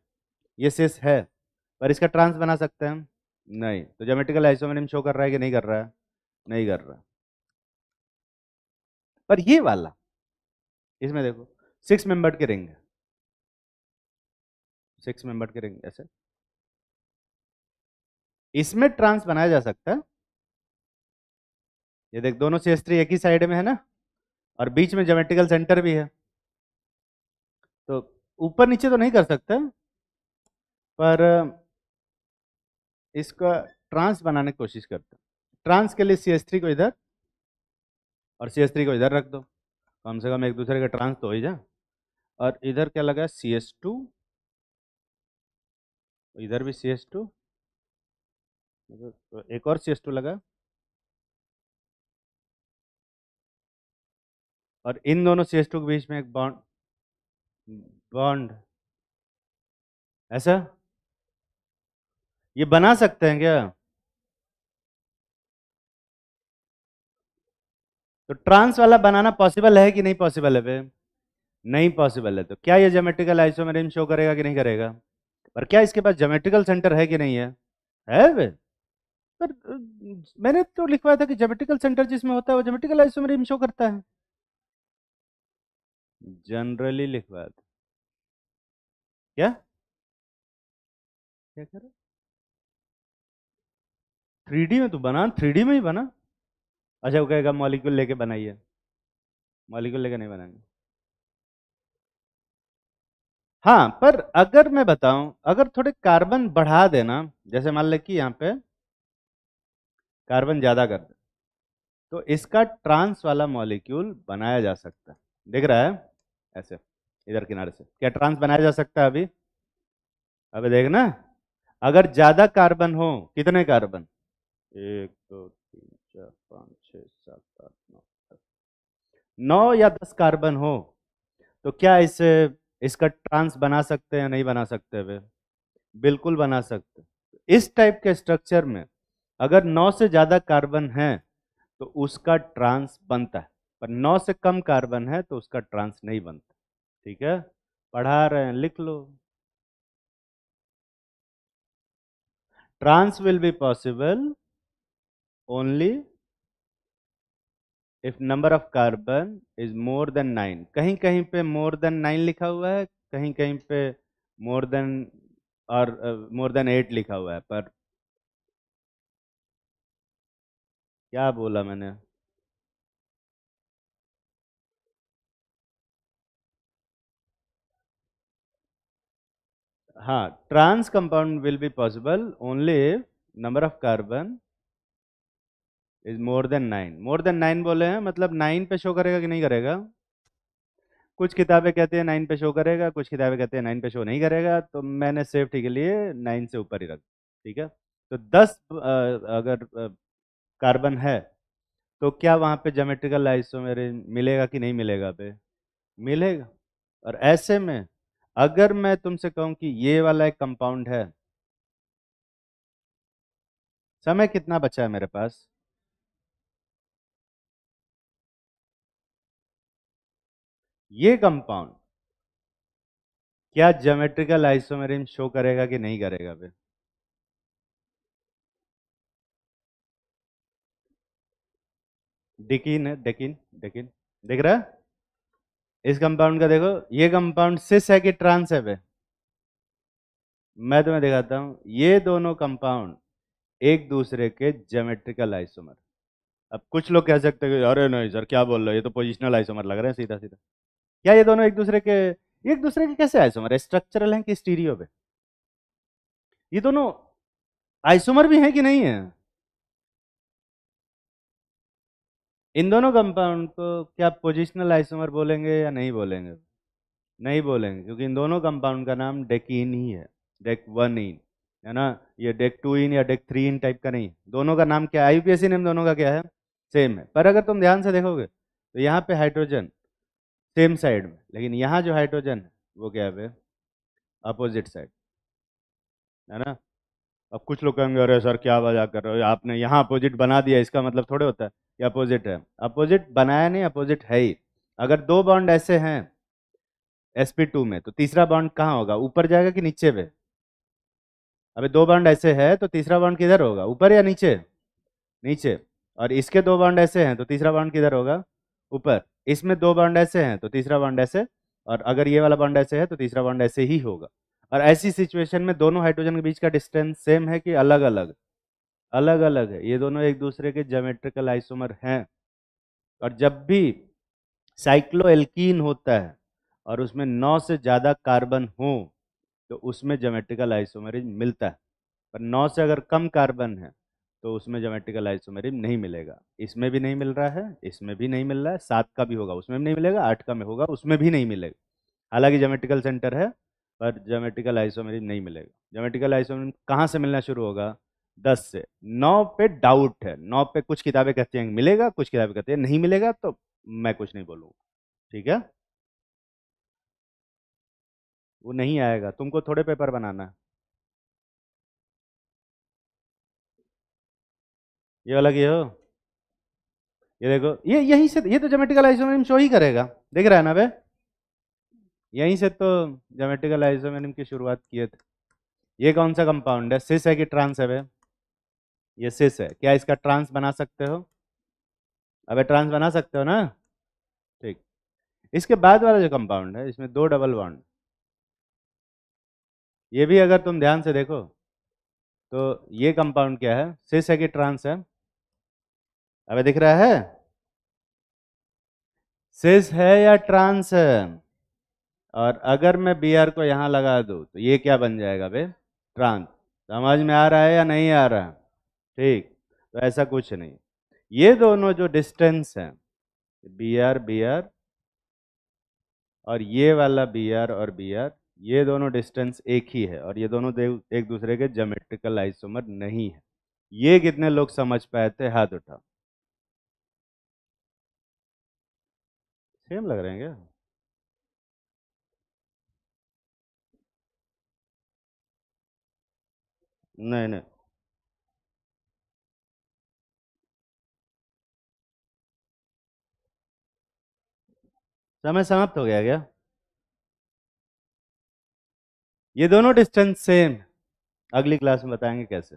ये सिस है, पर इसका ट्रांस बना सकते हैं हम? नहीं। तो ज्योमेट्रिकल आइसोमेरिज्म शो कर रहा है कि नहीं कर रहा है? नहीं कर रहा। पर ये वाला, इसमें देखो 6 मेंबर्ड की रिंग है, 6 मेंबर्ड की रिंग ऐसे, इसमें ट्रांस बनाया जा सकता है। ये देख, दोनों CH3 एक ही साइड में है ना, और बीच में ज्योमेट्रिकल सेंटर भी है। तो ऊपर नीचे तो नहीं कर सकते, पर इसका ट्रांस बनाने की कोशिश करते हैं। ट्रांस के लिए CH3 को इधर और CH3 को इधर रख दो, कम से कम एक दूसरे का ट्रांस तो हो ही जा। और इधर क्या लगा? CH2, इधर भी CH2, तो एक और CH2 लगा, और इन दोनों CH2 के बीच में एक बॉन्ड, बॉन्ड ऐसा ये बना सकते हैं क्या? तो ट्रांस वाला बनाना पॉसिबल है कि नहीं पॉसिबल है बे? नहीं पॉसिबल है। तो क्या ये ज्योमेट्रिकल आइसोमेरिज्म शो करेगा कि नहीं करेगा? पर क्या इसके पास ज्योमेट्रिकल सेंटर है कि नहीं है? है बे? पर मैंने तो लिखवाया था कि ज्योमेट्रिकल सेंटर जिसमें होता है वो ज्योमेट्रिकल आइसोमेरिज्म शो करता है। जनरली लिखवाया था। क्या क्या कह रहा? 3D में तो बना, 3D में ही बना। अच्छा, वो कहेगा मॉलिक्यूल लेके बनाइए, मॉलिक्यूल लेके नहीं बनाएंगे। हाँ, पर अगर मैं बताऊं, अगर थोड़े कार्बन बढ़ा देना, जैसे मान ले कि यहाँ पे कार्बन ज्यादा कर दे, तो इसका ट्रांस वाला मॉलिक्यूल बनाया जा सकता है। दिख रहा है ऐसे, इधर किनारे से क्या ट्रांस बनाया जा सकता है अभी? अभी देखना, अगर ज्यादा कार्बन हो, कितने कार्बन? 1 2 3 4 5 6 7 8 9 9 या 10 कार्बन हो, तो क्या इसे इसका ट्रांस बना सकते हैं या नहीं बना सकते वे? बिल्कुल बना सकते। इस टाइप के स्ट्रक्चर में अगर 9 से ज्यादा कार्बन है तो उसका ट्रांस बनता है, पर 9 से कम कार्बन है तो उसका ट्रांस नहीं बनता। ठीक है, पढ़ा रहे हैं, लिख लो। Trans will be possible only if number of carbon is more than 9। कहीं कहीं पे मोर देन 9 लिखा हुआ है, कहीं कहीं पे मोर देन और मोर देन 8 लिखा हुआ है, पर क्या बोला मैंने? हाँ, trans compound will be possible only if number of carbon is more than 9। More than 9 बोले हैं, मतलब 9 पे शो करेगा कि नहीं करेगा? कुछ किताबें कहते हैं 9 पे शो करेगा, कुछ किताबें कहते हैं 9 पे शो नहीं करेगा, तो मैंने सेफ्टी के लिए 9 से ऊपर ही रख, ठीक है। तो 10 अगर कार्बन है, तो क्या वहां पे ज्योमेट्रिकल आइसोमेरिज्म मिलेगा कि नहीं मिलेगा बे? मिलेगा। और ऐसे में अगर मैं तुमसे कहूं कि ये वाला एक कंपाउंड है, समय कितना बचा है मेरे पास? ये कंपाउंड क्या ज्योमेट्रिकल आइसोमेरिज्म शो करेगा कि नहीं करेगा बे? डेकिन है, डेकिन, डेकिन, देख रहा है? इस कंपाउंड का देखो, ये कंपाउंड सिस है कि ट्रांस है बे? मैं तुम्हें दिखाता हूँ, ये दोनों कंपाउंड एक दूसरे के ज्योमेट्रिकल आइसोमर। अब कुछ लोग कह सकते हैं कि अरे नहीं सर क्या बोल रहे हो, ये तो पोजिशनल आइसोमर लग रहे हैं सीधा सीधा। क्या ये दोनों एक दूसरे के कैसे आइसोमर है, स्ट्रक्चरल हैं कि स्टीरियो पे? ये दोनों आइसोमर भी हैं कि नहीं है? इन दोनों कंपाउंड को क्या पोजिशनल आइसोमर बोलेंगे या नहीं बोलेंगे? नहीं बोलेंगे, क्योंकि इन दोनों कंपाउंड का नाम डेकीन ही है, डेक वन इन, है ना। ये डेक टू इन या डेक थ्री इन टाइप का नहीं, दोनों का नाम क्या है, आईयूपीएसी नेम दोनों का क्या है, सेम है। पर अगर तुम ध्यान से देखोगे तो यहाँ पे हाइड्रोजन सेम साइड में, लेकिन यहाँ जो हाइड्रोजन है वो क्या है, अपोजिट साइड, है ना। अब कुछ लोग कहेंगे अरे सर क्या मजाक कर रहे हो, आपने यहाँ अपोजिट बना दिया, इसका मतलब थोड़े होता है कि अपोजिट है। अपोजिट बनाया नहीं, अपोजिट है ही। अगर दो बॉन्ड ऐसे हैं sp2 में, तो तीसरा बॉन्ड कहाँ होगा, ऊपर जाएगा कि नीचे पे? अबे दो बॉन्ड ऐसे है तो तीसरा बॉन्ड किधर होगा, ऊपर या नीचे? नीचे। और इसके दो बॉन्ड ऐसे हैं तो तीसरा बॉन्ड किधर होगा, ऊपर। इसमें दो बॉन्ड ऐसे हैं तो तीसरा बॉन्ड ऐसे, और अगर ये वाला बॉन्ड ऐसे है तो तीसरा बॉन्ड ऐसे ही होगा। और ऐसी सिचुएशन में दोनों हाइड्रोजन के बीच का डिस्टेंस सेम है कि अलग अलग? अलग अलग है। ये दोनों एक दूसरे के ज्योमेट्रिकल आइसोमर हैं। और जब भी साइक्लोएल्कीन होता है और उसमें 9 से ज़्यादा कार्बन हो तो उसमें ज्योमेट्रिकल आइसोमरिज्म मिलता है। पर 9 से अगर कम कार्बन है तो उसमें ज्योमेट्रिकल आइसोमरिज्म नहीं मिलेगा। इसमें भी नहीं मिल रहा है, इसमें भी नहीं मिल रहा है, 7 का भी होगा उसमें भी नहीं मिलेगा, 8 का में होगा उसमें भी नहीं मिलेगा। हालांकि ज्योमेट्रिकल सेंटर है, पर ज्योमेट्रिकल आइसोमरिज्म नहीं मिलेगा। ज्योमेट्रिकल आइसोमरिज्म कहाँ से मिलना शुरू होगा, 10 से। 9 पे डाउट है, 9 पे कुछ किताबें कहती हैं मिलेगा, कुछ किताबें कहती हैं नहीं मिलेगा, तो मैं कुछ नहीं बोलूँगा, ठीक है। वो नहीं आएगा, तुमको थोड़े पेपर बनाना है। ये वाला की हो, ये देखो, ये यहीं से, ये तो ज्योमेट्रिकल आइसोमरिज्म शो ही करेगा, दिख रहा है ना बे, यहीं से तो ज्योमेट्रिकल आइसोमरिज्म की शुरुआत किए थे। ये कौन सा कंपाउंड है, सिस है कि ट्रांस है बे? ये सिस है, क्या इसका ट्रांस बना सकते हो? अबे ट्रांस बना सकते हो ना, ठीक। इसके बाद वाला जो कंपाउंड है इसमें दो डबल बॉन्ड, ये भी अगर तुम ध्यान से देखो तो ये कंपाउंड क्या है, सिस है कि ट्रांस है? अबे दिख रहा है, सिस है या ट्रांस है? और अगर मैं बी आर को यहाँ लगा दूँ तो ये क्या बन जाएगा बे, ट्रांस। समझ में आ रहा है या नहीं आ रहा है? ठीक। तो ऐसा कुछ नहीं, ये दोनों जो डिस्टेंस है, बी आर और ये वाला बी आर और बी आर, ये दोनों डिस्टेंस एक ही है, और ये दोनों एक दूसरे के ज्योमेट्रिकल आइसोमर नहीं है। ये कितने लोग समझ पाए थे, हाथ उठाओ। सेम लग रहे हैं क्या? नहीं नहीं, समय समाप्त हो गया क्या? ये दोनों डिस्टेंस सेम, अगली क्लास में बताएंगे कैसे।